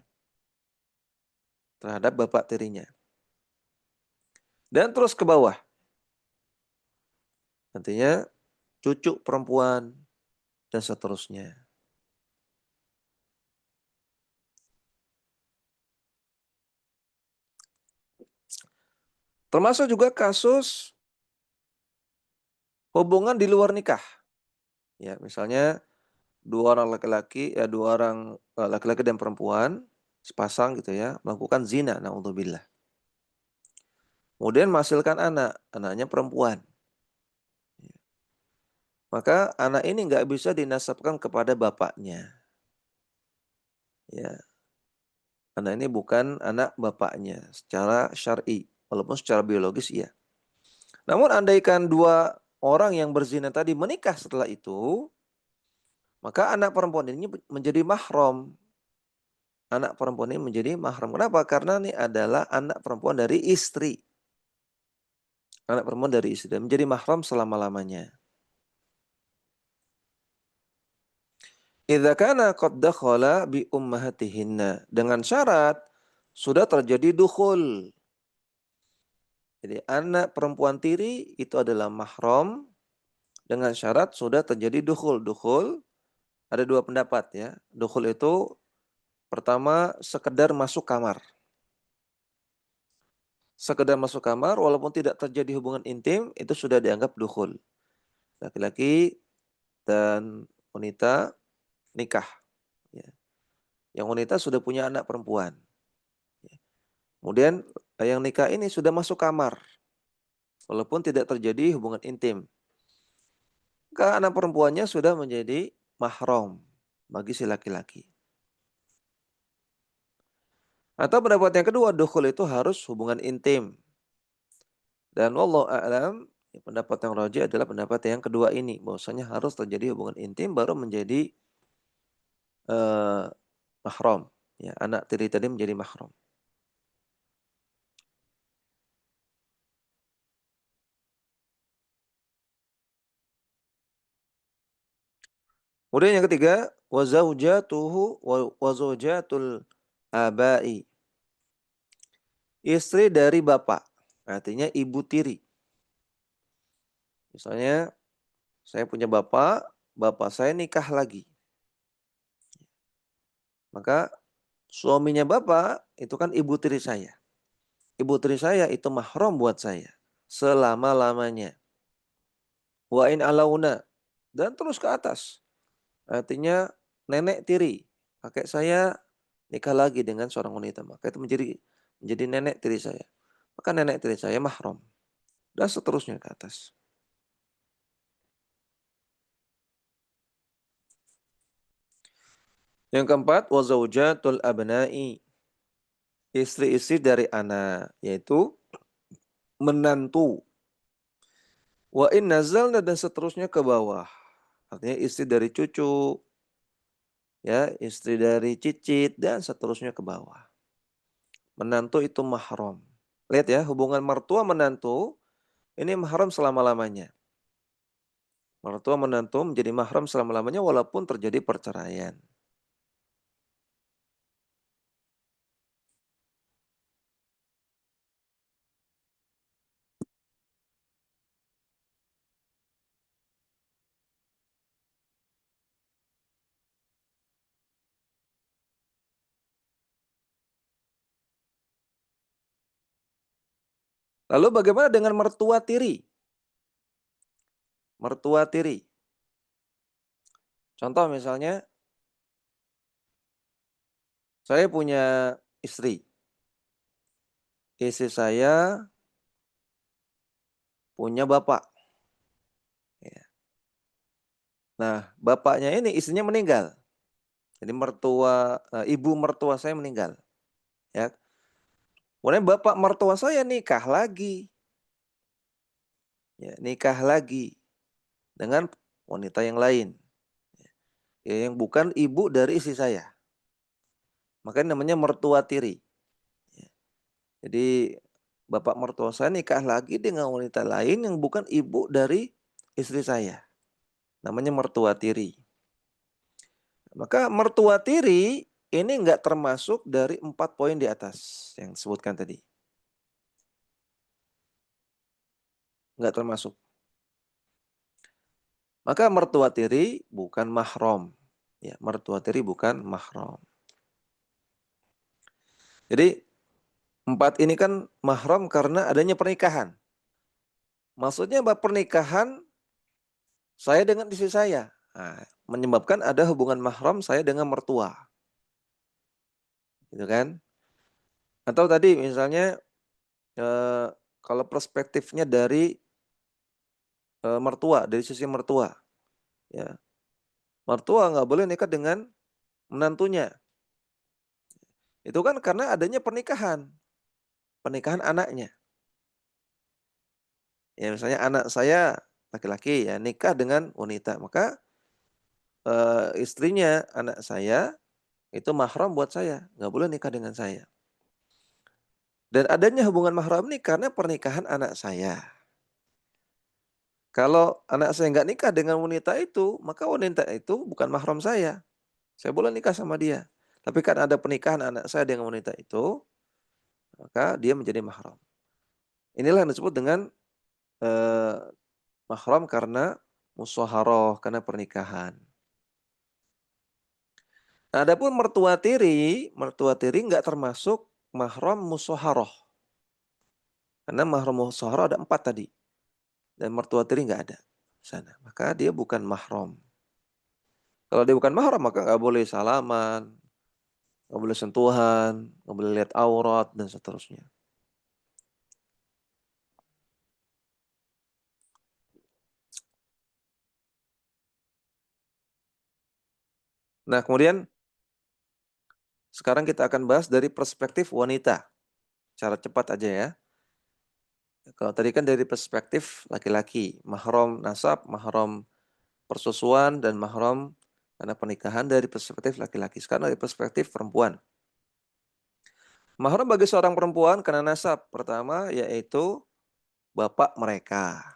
terhadap bapak tirinya. Dan terus ke bawah. Artinya cucu perempuan dan seterusnya. Termasuk juga kasus hubungan di luar nikah. Ya, misalnya dua orang laki-laki, ya dua orang laki-laki dan perempuan sepasang gitu ya, melakukan zina, naudzubillah. Kemudian menghasilkan anak, anaknya perempuan. Maka anak ini nggak bisa dinasabkan kepada bapaknya. Ya, anak ini bukan anak bapaknya secara syar'i, walaupun secara biologis iya. Namun andaikan dua orang yang berzina tadi menikah setelah itu, maka anak perempuan ini menjadi mahram. Anak perempuan ini menjadi mahram. Kenapa? Karena ini adalah anak perempuan dari istri. Anak perempuan dari istri dan menjadi mahram selama-lamanya. Idza kana qad dakhala bi ummahatihinna. Dengan syarat sudah terjadi dukhul. Jadi anak perempuan tiri itu adalah mahram dengan syarat sudah terjadi dukhul. Dukhul ada dua pendapat ya. Dukhul itu pertama sekedar masuk kamar. Sekedar masuk kamar walaupun tidak terjadi hubungan intim itu sudah dianggap dukhul. Laki-laki dan wanita nikah. Ya. Yang wanita sudah punya anak perempuan. Ya. Kemudian yang nikah ini sudah masuk kamar. Walaupun tidak terjadi hubungan intim. Maka anak perempuannya sudah menjadi mahram bagi si laki-laki. Atau pendapat yang kedua, dukhul itu harus hubungan intim. Dan wallahu a'lam, pendapat yang rajih adalah pendapat yang kedua ini. Bahwasanya harus terjadi hubungan intim baru menjadi eh, mahram. Ya, anak tiri tadi menjadi mahram. Kemudian yang ketiga, wa zaujatuhu wa zaujatul abai. Istri dari bapak, artinya ibu tiri. Misalnya saya punya bapak, bapak saya nikah lagi. Maka suaminya bapak itu kan ibu tiri saya. Ibu tiri saya itu mahram buat saya selama-lamanya. Wa in alauna, dan terus ke atas. Artinya nenek tiri, kakek saya nikah lagi dengan seorang wanita, maka itu menjadi nenek tiri saya. Maka nenek tiri saya mahram dan seterusnya ke atas. Yang keempat, wa zaujatul abna'i. Istri-istri dari anak, yaitu menantu. Wa in nazalna, dan seterusnya ke bawah. Artinya istri dari cucu, ya, istri dari cicit dan seterusnya ke bawah. Menantu itu mahram. Lihat ya, hubungan mertua menantu ini mahram selama-lamanya. Mertua menantu menjadi mahram selama-lamanya walaupun terjadi perceraian. Lalu bagaimana dengan mertua tiri? Mertua tiri. Contoh misalnya, saya punya istri. Istri saya punya bapak. Ya. Nah, bapaknya ini istrinya meninggal. Jadi ibu mertua saya meninggal. Ya. Kemudian bapak mertua saya nikah lagi. Ya, nikah lagi dengan wanita yang lain. Ya, yang bukan ibu dari istri saya. Makanya namanya mertua tiri. Ya. Jadi bapak mertua saya nikah lagi dengan wanita lain yang bukan ibu dari istri saya. Namanya mertua tiri. Maka mertua tiri ini enggak termasuk dari 4 poin di atas yang disebutkan tadi. Enggak termasuk. Maka mertua tiri bukan mahram. Ya, mertua tiri bukan mahram. Jadi 4 ini kan mahram karena adanya pernikahan. Maksudnya pernikahan saya dengan istri saya. Nah, menyebabkan ada hubungan mahram saya dengan mertua. Gitu kan? Atau tadi misalnya kalau perspektifnya dari mertua, dari sisi mertua, ya. Mertua nggak boleh nikah dengan menantunya. Itu kan karena adanya pernikahan anaknya. Ya misalnya anak saya laki-laki ya nikah dengan wanita, maka istrinya anak saya itu mahram buat saya, nggak boleh nikah dengan saya. Dan adanya hubungan mahram ini karena pernikahan anak saya. Kalau anak saya nggak nikah dengan wanita itu, maka wanita itu bukan mahram saya. Saya boleh nikah sama dia. Tapi kan ada pernikahan anak saya dengan wanita itu, maka dia menjadi mahram. Inilah yang disebut dengan eh, mahram karena musyawarah, karena pernikahan. Nah, adapun mertua tiri nggak termasuk mahram musyawarah. Karena mahram musyawarah ada 4 tadi. Dan mertua tiri nggak ada sana. Maka dia bukan mahram. Kalau dia bukan mahram maka nggak boleh salaman, nggak boleh sentuhan, nggak boleh lihat aurat dan seterusnya. Nah, kemudian sekarang kita akan bahas dari perspektif wanita. Cara cepat aja ya. Kalau tadi kan dari perspektif laki-laki, mahram nasab, mahram persusuan, dan mahram karena pernikahan dari perspektif laki-laki. Sekarang dari perspektif perempuan. Mahram bagi seorang perempuan karena nasab pertama yaitu bapak mereka.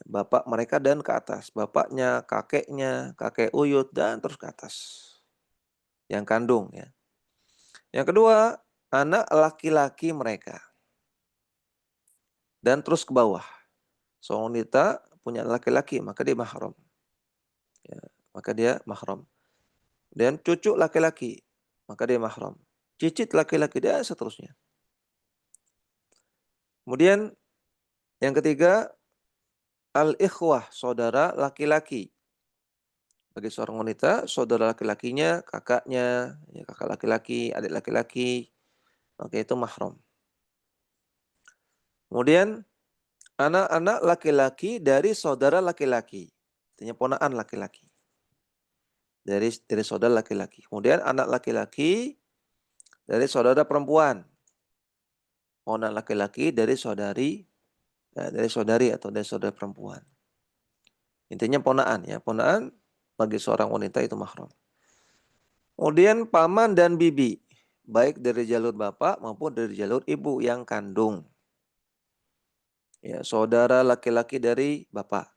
Bapak mereka dan ke atas. Bapaknya, kakek uyut, dan terus ke atas. Yang kandung ya. Yang kedua, anak laki-laki mereka. Dan terus ke bawah. Seorang wanita punya laki-laki, maka dia mahram. Ya, maka dia mahram. Dan cucu laki-laki, maka dia mahram. Cicit laki-laki, dan seterusnya. Kemudian yang ketiga, al-ikhwah, saudara laki-laki. Bagi seorang wanita, saudara laki-lakinya, kakaknya, ya, kakak laki-laki, adik laki-laki, maka itu mahram. Kemudian anak-anak laki-laki dari saudara laki-laki, artinya ponakan laki-laki. Dari saudara laki-laki. Kemudian anak laki-laki dari saudara perempuan. Ponakan laki-laki dari saudari atau dari saudara perempuan. Intinya ponakan ya, ponakan bagi seorang wanita itu mahram. Kemudian paman dan bibi, baik dari jalur bapak maupun dari jalur ibu yang kandung. Ya, saudara laki-laki dari bapak,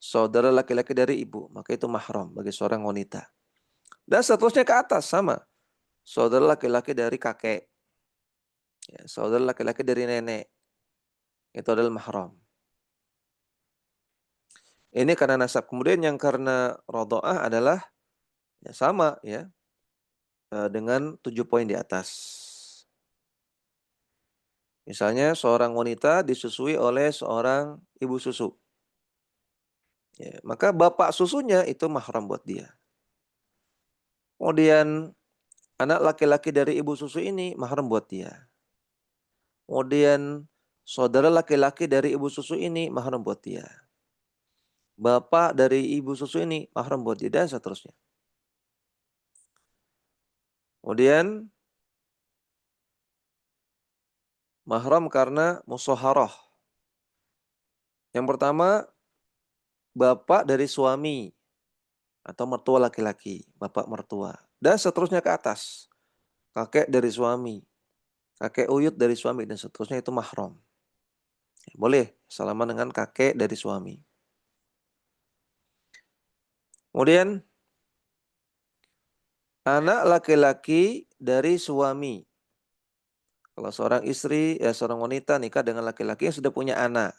saudara laki-laki dari ibu, maka itu mahram bagi seorang wanita. Dan seterusnya ke atas sama. Saudara laki-laki dari kakek, ya, saudara laki-laki dari nenek, itu adalah mahram. Ini karena nasab. Kemudian yang karena rodoah adalah ya sama ya dengan 7 poin di atas. Misalnya seorang wanita disusui oleh seorang ibu susu. Ya, maka bapak susunya itu mahram buat dia. Kemudian anak laki-laki dari ibu susu ini mahram buat dia. Kemudian saudara laki-laki dari ibu susu ini mahram buat dia. Bapak dari ibu susu ini mahram buat dia dan seterusnya. Kemudian mahram karena musyawarah. Yang pertama, bapak dari suami atau mertua laki-laki, bapak mertua. Dan seterusnya ke atas. Kakek dari suami, kakek uyut dari suami, dan seterusnya itu mahram. Boleh salaman dengan kakek dari suami. Kemudian anak laki-laki dari suami. Kalau seorang istri, ya seorang wanita nikah dengan laki-laki yang sudah punya anak.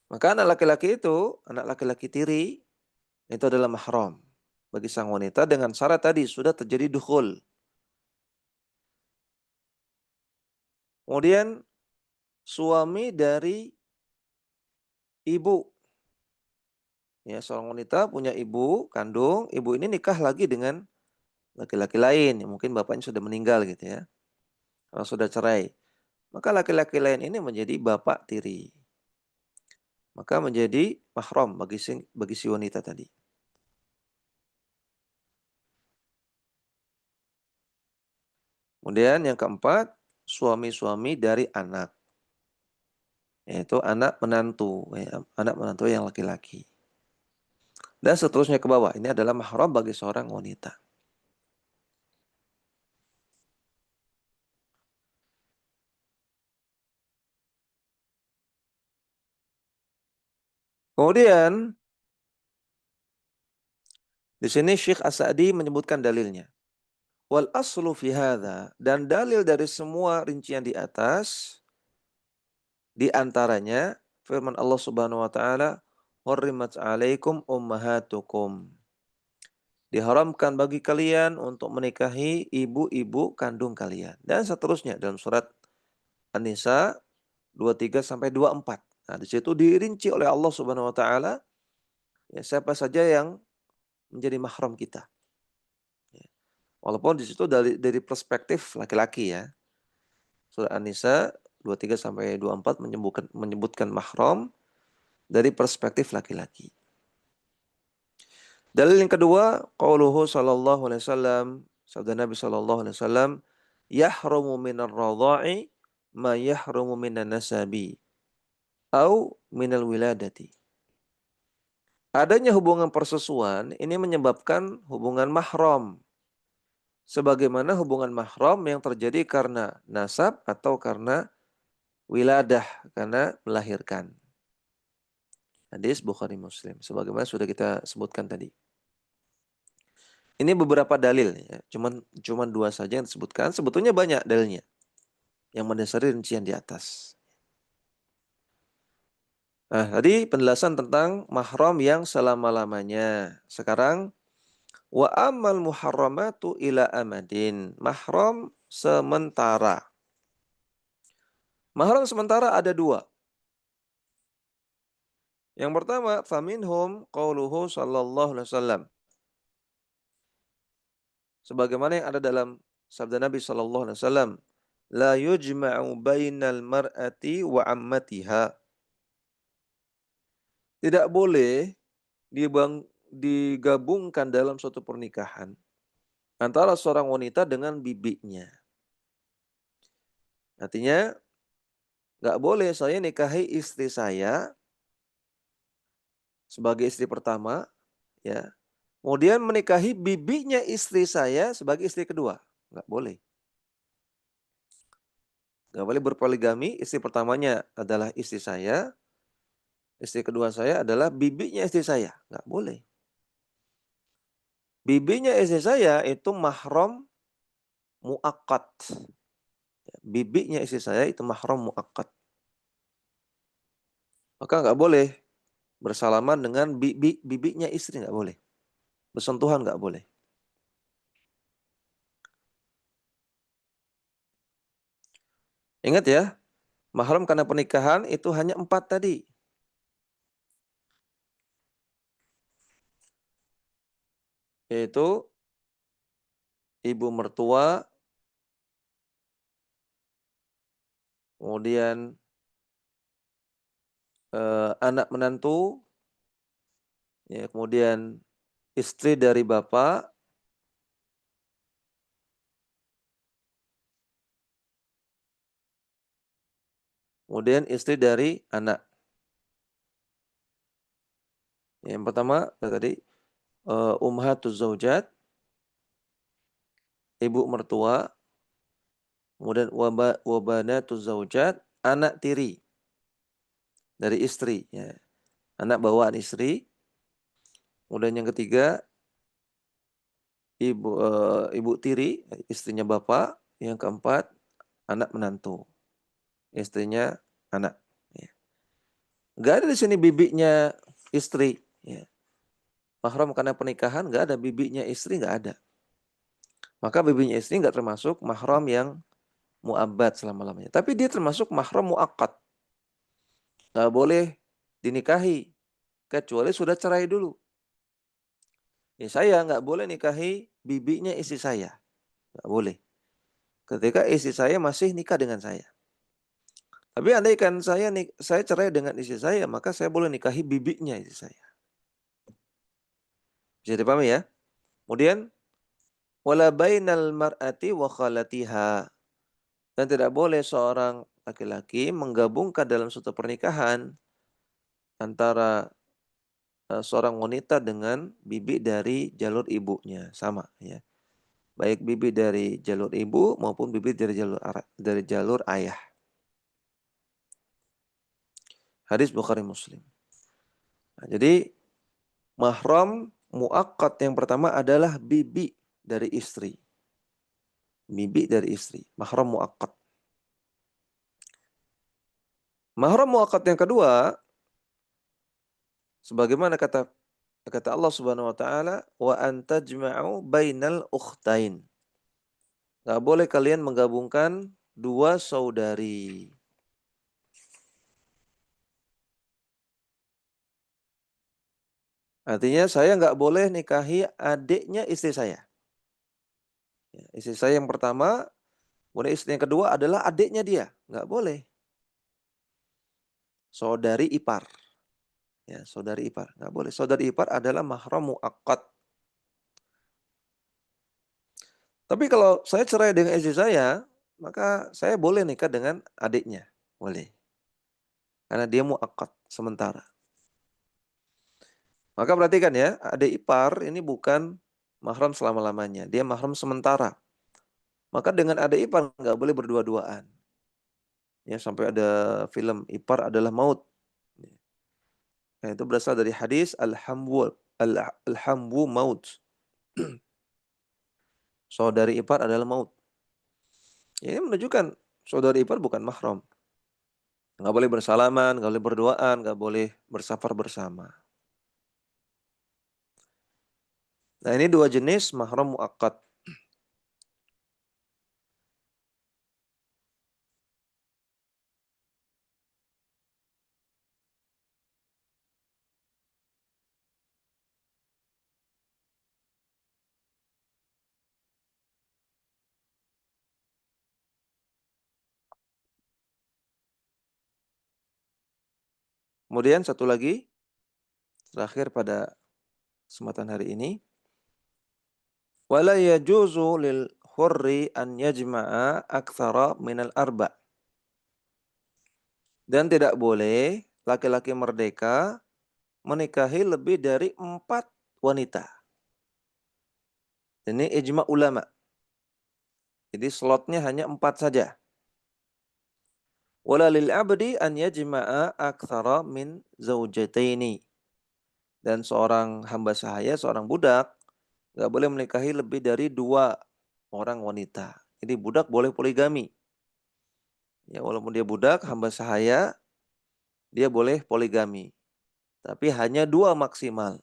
Maka anak laki-laki itu, anak laki-laki tiri, itu adalah mahram bagi sang wanita dengan syarat tadi sudah terjadi dukhul. Kemudian suami dari ibu. Ya, seorang wanita punya ibu kandung, ibu ini nikah lagi dengan laki-laki lain, mungkin bapaknya sudah meninggal gitu ya. Kalau sudah cerai, maka laki-laki lain ini menjadi bapak tiri. Maka menjadi mahram bagi si wanita tadi. Kemudian yang keempat, suami-suami dari anak. Yaitu anak menantu, ya, anak menantu yang laki-laki. Dan seterusnya ke bawah. Ini adalah mahram bagi seorang wanita. Kemudian di sini Syekh As-Sa'di menyebutkan dalilnya. Wal aslu fi hadza, dan dalil dari semua rincian di atas di antaranya firman Allah Subhanahu wa taala, "Hurrimat 'alaikum ummahatukum." Diharamkan bagi kalian untuk menikahi ibu-ibu kandung kalian. Dan seterusnya dalam surat An-Nisa 23 sampai 24. Nah, di situ dirinci oleh Allah Subhanahu wa taala ya siapa saja yang menjadi mahram kita. Ya. Walaupun di situ dari perspektif laki-laki ya. Surat An-Nisa 23 sampai 24 menyebutkan mahram dari perspektif laki-laki. Dalil yang kedua, qauluhu sallallahu alaihi wasallam, sabda Nabi sallallahu alaihi wasallam, yahrumu minar radha'i ma yahrumu minan nasabi au minal wiladati. Adanya hubungan persusuan ini menyebabkan hubungan mahram. Sebagaimana hubungan mahram yang terjadi karena nasab atau karena wiladah, karena melahirkan. Hadis Bukhari Muslim, sebagaimana sudah kita sebutkan tadi. Ini beberapa dalil ya, cuman dua saja yang disebutkan. Sebetulnya banyak dalilnya yang mendasari rincian di atas. Nah, tadi penjelasan tentang mahram yang selama-lamanya. Sekarang wa amal muharramatu ila amadin. Mahram sementara. Mahram sementara ada dua. Yang pertama, faminhum qauluhu sallallahu alaihi wasallam. Sebagaimana yang ada dalam sabda Nabi sallallahu alaihi wasallam, la yujma'u bainal mar'ati wa ammatiha. Tidak boleh digabungkan dalam suatu pernikahan antara seorang wanita dengan bibinya. Artinya, nggak boleh saya nikahi istri saya sebagai istri pertama, ya. Kemudian menikahi bibinya istri saya sebagai istri kedua. Nggak boleh. Nggak boleh berpoligami, istri pertamanya adalah istri saya, istri kedua saya adalah bibinya istri saya. Nggak boleh. Bibinya istri saya itu mahram muakkad. Bibinya istri saya itu mahram muakkad. Maka nggak boleh bersalaman dengan bibinya istri, nggak boleh. Bersentuhan nggak boleh. Ingat ya, mahram karena pernikahan itu hanya 4 tadi. Yaitu ibu mertua, kemudian anak menantu, ya, kemudian istri dari bapak, kemudian istri dari anak. Yang pertama tadi ummahatuz zaujat, ibu mertua, kemudian wabanatuz zaujat, anak tiri dari istri, ya. Anak bawaan istri. Kemudian yang ketiga ibu tiri, istrinya bapak. Yang keempat anak menantu, istrinya anak. Ya. Gak ada di sini bibinya istri. Ya. Mahram karena pernikahan gak ada bibinya istri, gak ada. Maka bibinya istri gak termasuk mahram yang mu'abbad selama-lamanya. Tapi dia termasuk mahram mu'akkad. Gak boleh dinikahi kecuali sudah cerai dulu. Ya, saya gak boleh nikahi bibinya istri saya. Gak boleh. Ketika istri saya masih nikah dengan saya. Tapi andaikan saya cerai dengan istri saya, maka saya boleh nikahi bibinya istri saya. Bisa dipahami ya? Kemudian wala bainal mar'ati wa khalatiha. Dan tidak boleh seorang laki-laki menggabungkan dalam suatu pernikahan antara seorang wanita dengan bibi dari jalur ibunya, sama ya. Baik bibi dari jalur ibu maupun bibi dari jalur ayah. Hadis Bukhari Muslim. Nah, jadi mahram muakkad yang pertama adalah bibi dari istri. Bibi dari istri, mahram muakkad. Mahram muakkad yang kedua, sebagaimana kata Allah Subhanahu wa taala, wa antajma'u bainal ukhtain. Gak boleh kalian menggabungkan dua saudari. Artinya saya nggak boleh nikahi adiknya istri saya. Ya, istri saya yang pertama, kemudian istri yang kedua adalah adiknya dia. Nggak boleh. Saudari ipar. Ya, saudari ipar. Nggak boleh. Saudari ipar adalah mahram muakkad. Tapi kalau saya cerai dengan istri saya, maka saya boleh nikah dengan adiknya. Boleh. Karena dia muakkad sementara. Maka perhatikan ya, adik ipar ini bukan mahram selama-lamanya. Dia mahram sementara. Maka dengan adik ipar nggak boleh berdua-duaan. Ya, sampai ada film ipar adalah maut. Nah, itu berasal dari hadis alhamwu maut. Saudari ipar adalah maut. Ini menunjukkan saudari ipar bukan mahram. Nggak boleh bersalaman, nggak boleh berduaan, nggak boleh bersafar bersama. Nah, ini dua jenis mahram muakkad. Kemudian satu lagi, terakhir pada kesempatan hari ini, wala yajuzu lil hurri an yajma'a aktsara minal arba. Dan tidak boleh laki-laki merdeka menikahi lebih dari 4 wanita. Ini ijma ulama. Jadi slotnya hanya 4 saja. Wala lil abdi an yajma'a aktsara min zaujataini. Dan seorang hamba sahaya, seorang budak, nggak boleh menikahi lebih dari 2 orang wanita. Jadi budak boleh poligami. Ya, walaupun dia budak, hamba sahaya, dia boleh poligami. Tapi hanya 2 maksimal.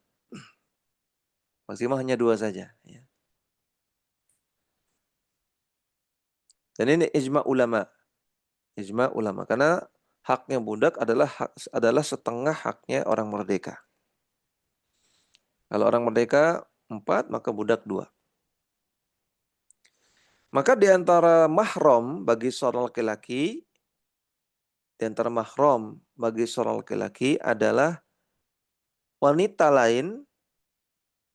Maksimal hanya 2 saja. Ya. Dan ini ijma ulama. Ijma ulama. Karena haknya budak adalah setengah haknya orang merdeka. Kalau orang merdeka 4, maka budak 2. Maka di antara mahram bagi seorang laki-laki, di antara mahram bagi seorang laki-laki adalah wanita lain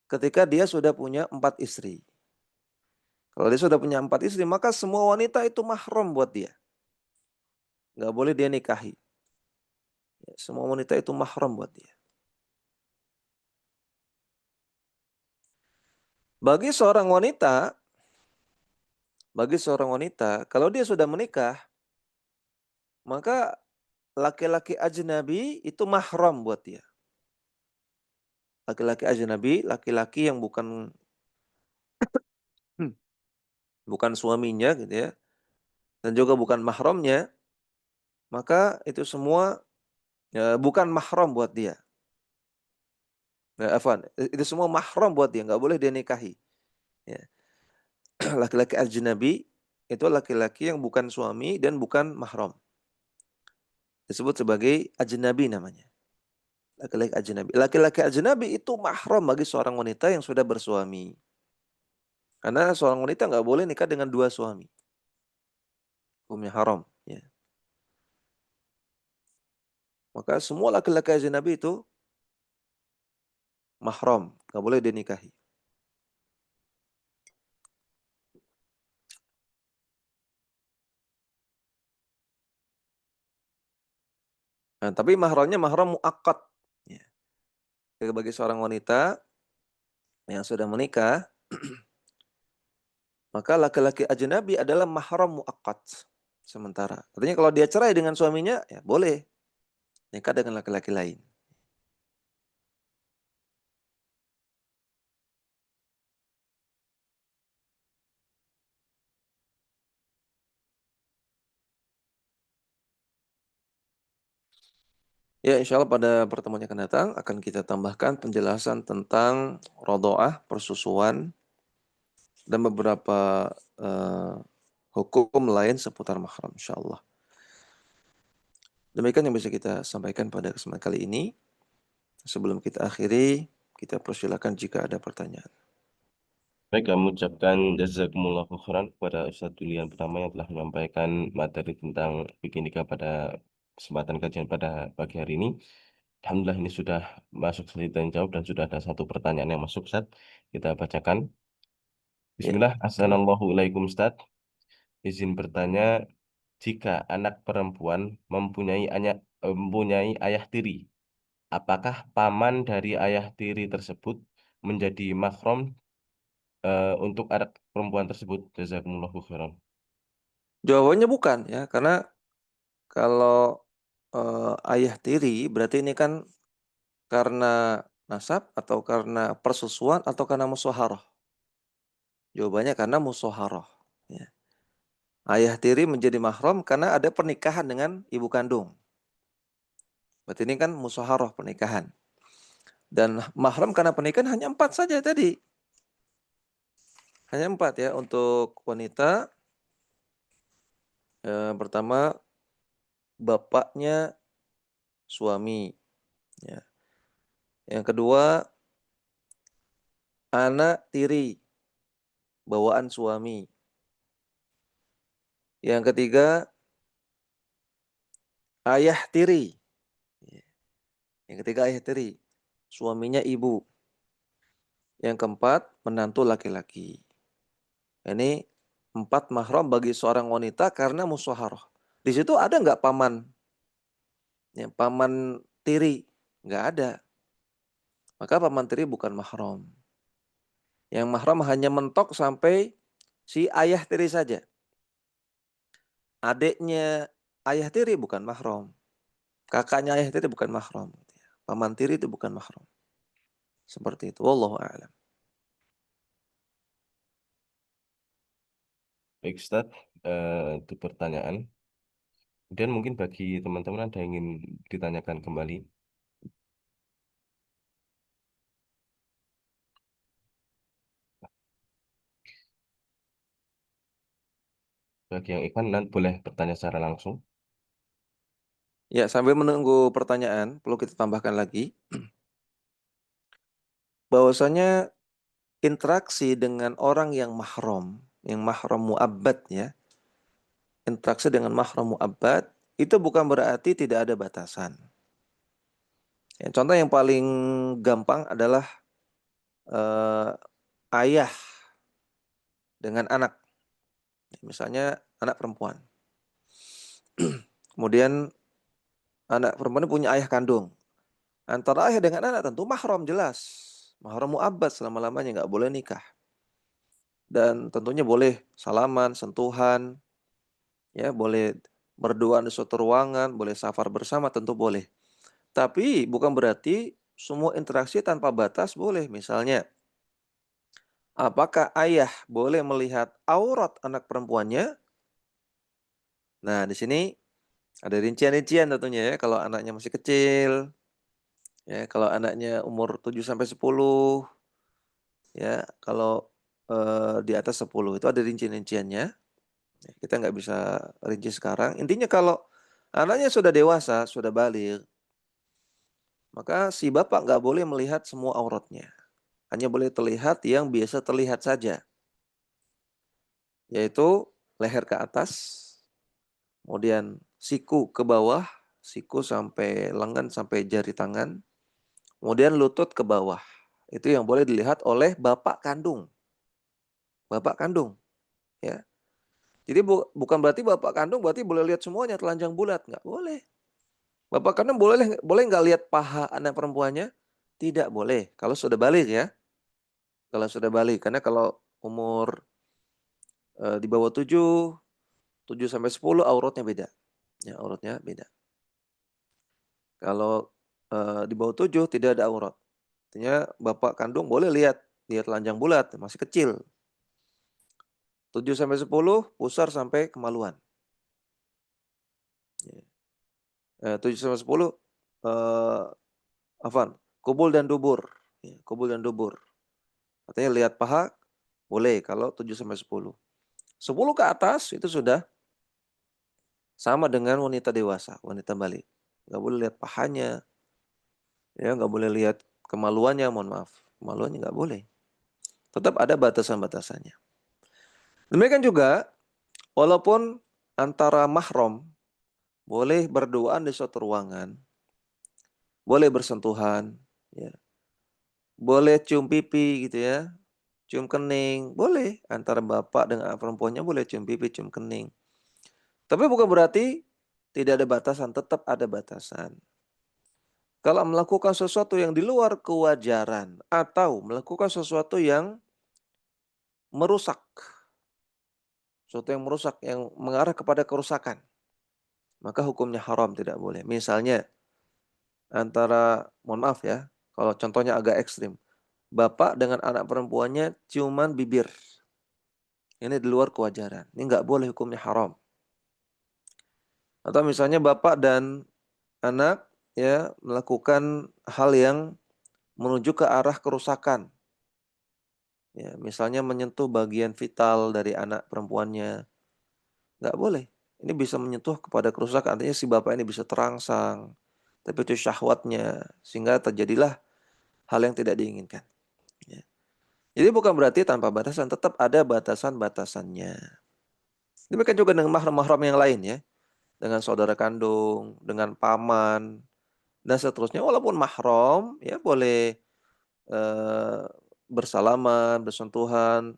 ketika dia sudah punya 4 istri. Kalau dia sudah punya 4 istri, maka semua wanita itu mahram buat dia. Nggak boleh dia nikahi. Ya, semua wanita itu mahram buat dia. Bagi seorang wanita, kalau dia sudah menikah, maka laki-laki ajnabi itu mahram buat dia. Laki-laki ajnabi, laki-laki yang hmm, bukan suaminya gitu ya, dan juga bukan mahramnya, maka itu semua bukan mahram buat dia. Afwan, itu semua mahram buat dia, nggak boleh dia nikahi. Ya. Laki-laki ajnabi itu laki-laki yang bukan suami dan bukan mahram. Disebut sebagai ajnabi namanya. Laki-laki ajnabi. Laki-laki ajnabi itu mahram bagi seorang wanita yang sudah bersuami. Karena seorang wanita nggak boleh nikah dengan 2 suami. Hukumnya haram. Ya. Maka semua laki-laki ajnabi itu mahram, nggak boleh dinikahi. Nah, tapi mahramnya mahram muakkad. Ya. Bagi seorang wanita yang sudah menikah, maka laki-laki ajnabi adalah mahram muakkad sementara. Artinya kalau dia cerai dengan suaminya, ya boleh nikah dengan laki-laki lain. Ya, insya Allah pada pertemuan yang akan datang akan kita tambahkan penjelasan tentang rodoah, persusuan, dan beberapa eh, hukum lain seputar mahram, insya Allah. Demikian yang bisa kita sampaikan pada kesempatan kali ini. Sebelum kita akhiri, kita persilakan jika ada pertanyaan. Baik, kami ucapkan jazakumullah khairan kepada Ustadz Julian pertama yang telah menyampaikan materi tentang fikih nikah pada kesempatan kajian pada pagi hari ini. Alhamdulillah ini sudah masuk sesi tanya jawab dan sudah ada satu pertanyaan yang masuk, Ustadz. Kita bacakan. Ya, Bismillah, Assalamualaikum Ustadz. Izin bertanya, jika anak perempuan mempunyai ayah tiri, apakah paman dari ayah tiri tersebut menjadi mahram untuk anak perempuan tersebut? Jazakumullahu khairan. jawabannya bukan ya, karena Kalau ayah tiri berarti ini kan karena nasab atau karena persusuan atau karena musyawarah? Jawabannya karena musyawarah. Ya. Ayah tiri menjadi mahram karena ada pernikahan dengan ibu kandung. Berarti ini kan musyawarah pernikahan. Dan mahram karena pernikahan hanya 4 saja tadi. Hanya 4 ya untuk wanita. Pertama bapaknya suami. Ya. Yang kedua anak tiri bawaan suami. Yang ketiga ayah tiri. Yang ketiga ayah tiri, suaminya ibu. Yang keempat menantu laki-laki. Ini 4 mahram bagi seorang wanita karena musyawarah. Di situ ada nggak paman? Ya, paman tiri nggak ada. Maka paman tiri bukan mahram. Yang mahram hanya mentok sampai si ayah tiri saja. Adiknya ayah tiri bukan mahram. Kakaknya ayah tiri bukan mahram. Paman tiri itu bukan mahram. Seperti itu. Wallahu a'lam. Baik, Ustaz, itu pertanyaan. Dan mungkin bagi teman-teman ada yang ingin ditanyakan kembali. Bagi yang ikhwan, nanti boleh bertanya secara langsung. Ya, sambil menunggu pertanyaan, perlu kita tambahkan lagi bahwasanya interaksi dengan orang yang mahram mu'abbad ya, interaksi dengan mahram mu'abbad itu bukan berarti tidak ada batasan. Ya, contoh yang paling gampang adalah ayah dengan anak, misalnya anak perempuan. Kemudian anak perempuan punya ayah kandung. Antara ayah dengan anak tentu mahram jelas, mahram mu'abbad selama-lamanya nggak boleh nikah. Dan tentunya boleh salaman, sentuhan, ya boleh berduaan di suatu ruangan, boleh safar bersama tentu boleh. Tapi bukan berarti semua interaksi tanpa batas boleh. Misalnya, apakah ayah boleh melihat aurat anak perempuannya? Nah, di sini ada rincian-rincian tentunya ya. Kalau anaknya masih kecil, ya kalau anaknya umur 7 sampai 10, ya kalau di atas 10 itu ada rincian-rinciannya. Kita nggak bisa rinci sekarang. Intinya kalau anaknya sudah dewasa, sudah balik, maka si bapak nggak boleh melihat semua auratnya. Hanya boleh terlihat yang biasa terlihat saja. Yaitu leher ke atas, kemudian siku ke bawah, siku sampai lengan sampai jari tangan, kemudian lutut ke bawah. Itu yang boleh dilihat oleh bapak kandung. Bapak kandung, ya. Jadi bukan berarti bapak kandung berarti boleh lihat semuanya telanjang bulat, nggak boleh. Bapak kandung boleh nggak lihat paha anak perempuannya? Tidak boleh. Kalau sudah balik ya. Kalau sudah balik. Karena kalau umur di bawah 7, 7 sampai 10 auratnya beda. Ya, auratnya beda. Kalau di bawah 7 tidak ada aurat. Artinya bapak kandung boleh lihat telanjang bulat, masih kecil. 7 sampai 10 pusar sampai kemaluan. 7 sampai 10 kubul dan dubur. Ya, kubul dan dubur. Artinya lihat paha boleh kalau 7 sampai 10. 10 ke atas itu sudah sama dengan wanita dewasa, wanita balik. Nggak boleh lihat pahanya, ya nggak boleh lihat kemaluannya, mohon maaf. Kemaluannya nggak boleh. Tetap ada batasan-batasannya. Demikian juga, walaupun antara mahram boleh berduaan di suatu ruangan, boleh bersentuhan, ya, boleh cium pipi gitu ya, cium kening, boleh. Antara bapak dengan perempuannya boleh cium pipi, cium kening. Tapi bukan berarti tidak ada batasan, tetap ada batasan. Kalau melakukan sesuatu yang di luar kewajaran atau melakukan sesuatu yang merusak, sesuatu yang merusak, yang mengarah kepada kerusakan, maka hukumnya haram, tidak boleh. Misalnya mohon maaf ya, kalau contohnya agak ekstrim, bapak dengan anak perempuannya ciuman bibir, ini di luar kewajaran, ini nggak boleh, hukumnya haram. Atau misalnya bapak dan anak ya melakukan hal yang menuju ke arah kerusakan, ya misalnya menyentuh bagian vital dari anak perempuannya, nggak boleh. Ini bisa menyentuh kepada kerusakan, artinya si bapak ini bisa terangsang, tapi itu syahwatnya, sehingga terjadilah hal yang tidak diinginkan. Ya. Jadi bukan berarti tanpa batasan, tetap ada batasan-batasannya. Demikian juga dengan mahram-mahram yang lain ya, dengan saudara kandung, dengan paman, dan seterusnya. Walaupun mahram, ya boleh eh, bersalaman, bersentuhan,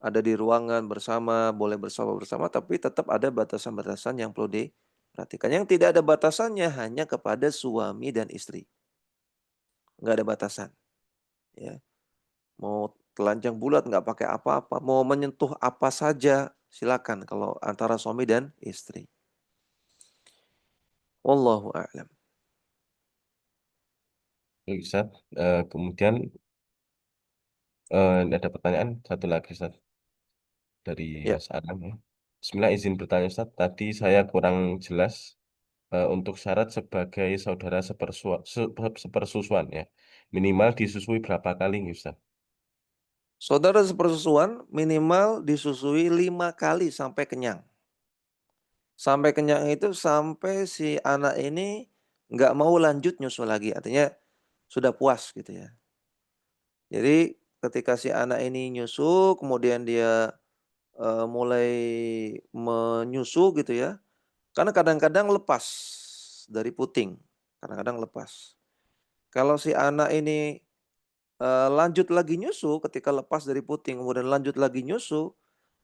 ada di ruangan bersama, boleh bersama-bersama, tapi tetap ada batasan-batasan yang perlu diperhatikan. Yang tidak ada batasannya hanya kepada suami dan istri. Nggak ada batasan. Ya. Mau telanjang bulat, nggak pakai apa-apa, mau menyentuh apa saja, silakan kalau antara suami dan istri. Wallahu a'lam. Baik, Ustaz. Kemudian ini ada pertanyaan satu lagi, Ustaz, dari Ya, Mas Adam ya. Bismillah, izin bertanya, Ustaz. Tadi saya kurang jelas untuk syarat sebagai saudara sepersusuan ya. Minimal disusui berapa kali, Ustaz? saudara sepersusuan minimal disusui 5 kali sampai kenyang. Sampai kenyang itu sampai si anak ini nggak mau lanjut nyusu lagi, artinya sudah puas gitu ya. Jadi ketika si anak ini nyusu, kemudian dia mulai menyusu gitu ya, karena kadang-kadang lepas dari puting, kadang-kadang lepas. Kalau si anak ini lanjut lagi nyusu, ketika lepas dari puting kemudian lanjut lagi nyusu,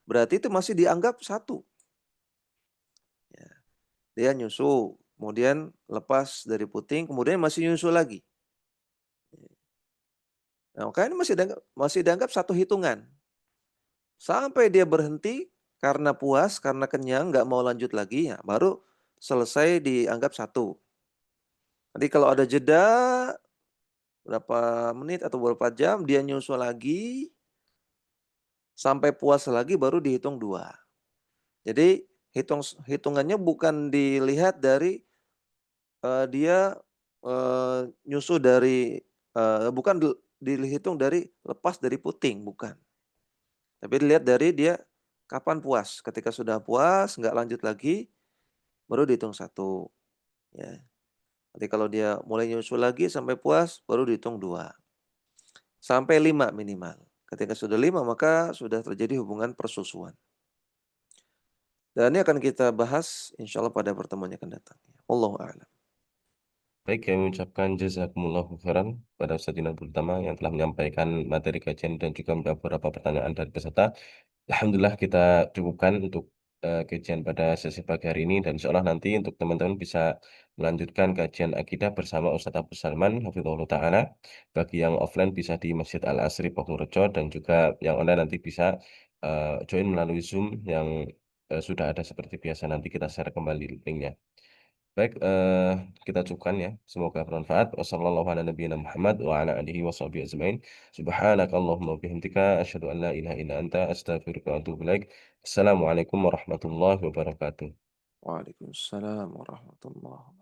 berarti itu masih dianggap satu. Ya. Dia nyusu, kemudian lepas dari puting, kemudian masih nyusu lagi. Nah, makanya ini masih dianggap satu hitungan. Sampai dia berhenti karena puas, karena kenyang, nggak mau lanjut lagi, ya baru selesai dianggap satu. Nanti kalau ada jeda berapa menit atau berapa jam, dia nyusu lagi, sampai puas lagi baru dihitung dua. Jadi hitungannya bukan dilihat dari dia nyusu dari bukan dihitung dari lepas dari puting, bukan. Tapi dilihat dari dia kapan puas. Ketika sudah puas, nggak lanjut lagi, baru dihitung satu. Ya. Nanti kalau dia mulai nyusu lagi sampai puas, baru dihitung dua. Sampai 5 minimal. Ketika sudah 5, maka sudah terjadi hubungan persusuan. Dan ini akan kita bahas insya Allah pada pertemuan yang akan datang. Wallahu a'lam. Baik, kami ucapkan jazakumullahu khairan pada Ustaz Dinar Purnama yang telah menyampaikan materi kajian dan juga menjawab beberapa pertanyaan dari peserta. Alhamdulillah kita cukupkan untuk kajian pada sesi pagi hari ini dan insya Allah nanti untuk teman-teman bisa melanjutkan kajian akidah bersama Ustaz Abu Salman Hafizahullah Ta'ala. Bagi yang offline bisa di Masjid Al Asri Pokrorejo dan juga yang online nanti bisa join melalui Zoom yang sudah ada seperti biasa, nanti kita share kembali linknya. Baik, kita cukupkan ya. Semoga bermanfaat. Wassalamualaikum warahmatullahi wabarakatuh wa ala alihi wa sahbihi ajmain. Subhanakallahumma wa bihamdika asyhadu an la ilaha illa anta astaghfiruka wa atubu ilaik. Assalamualaikum warahmatullahi wabarakatuh. Waalaikumsalam warahmatullahi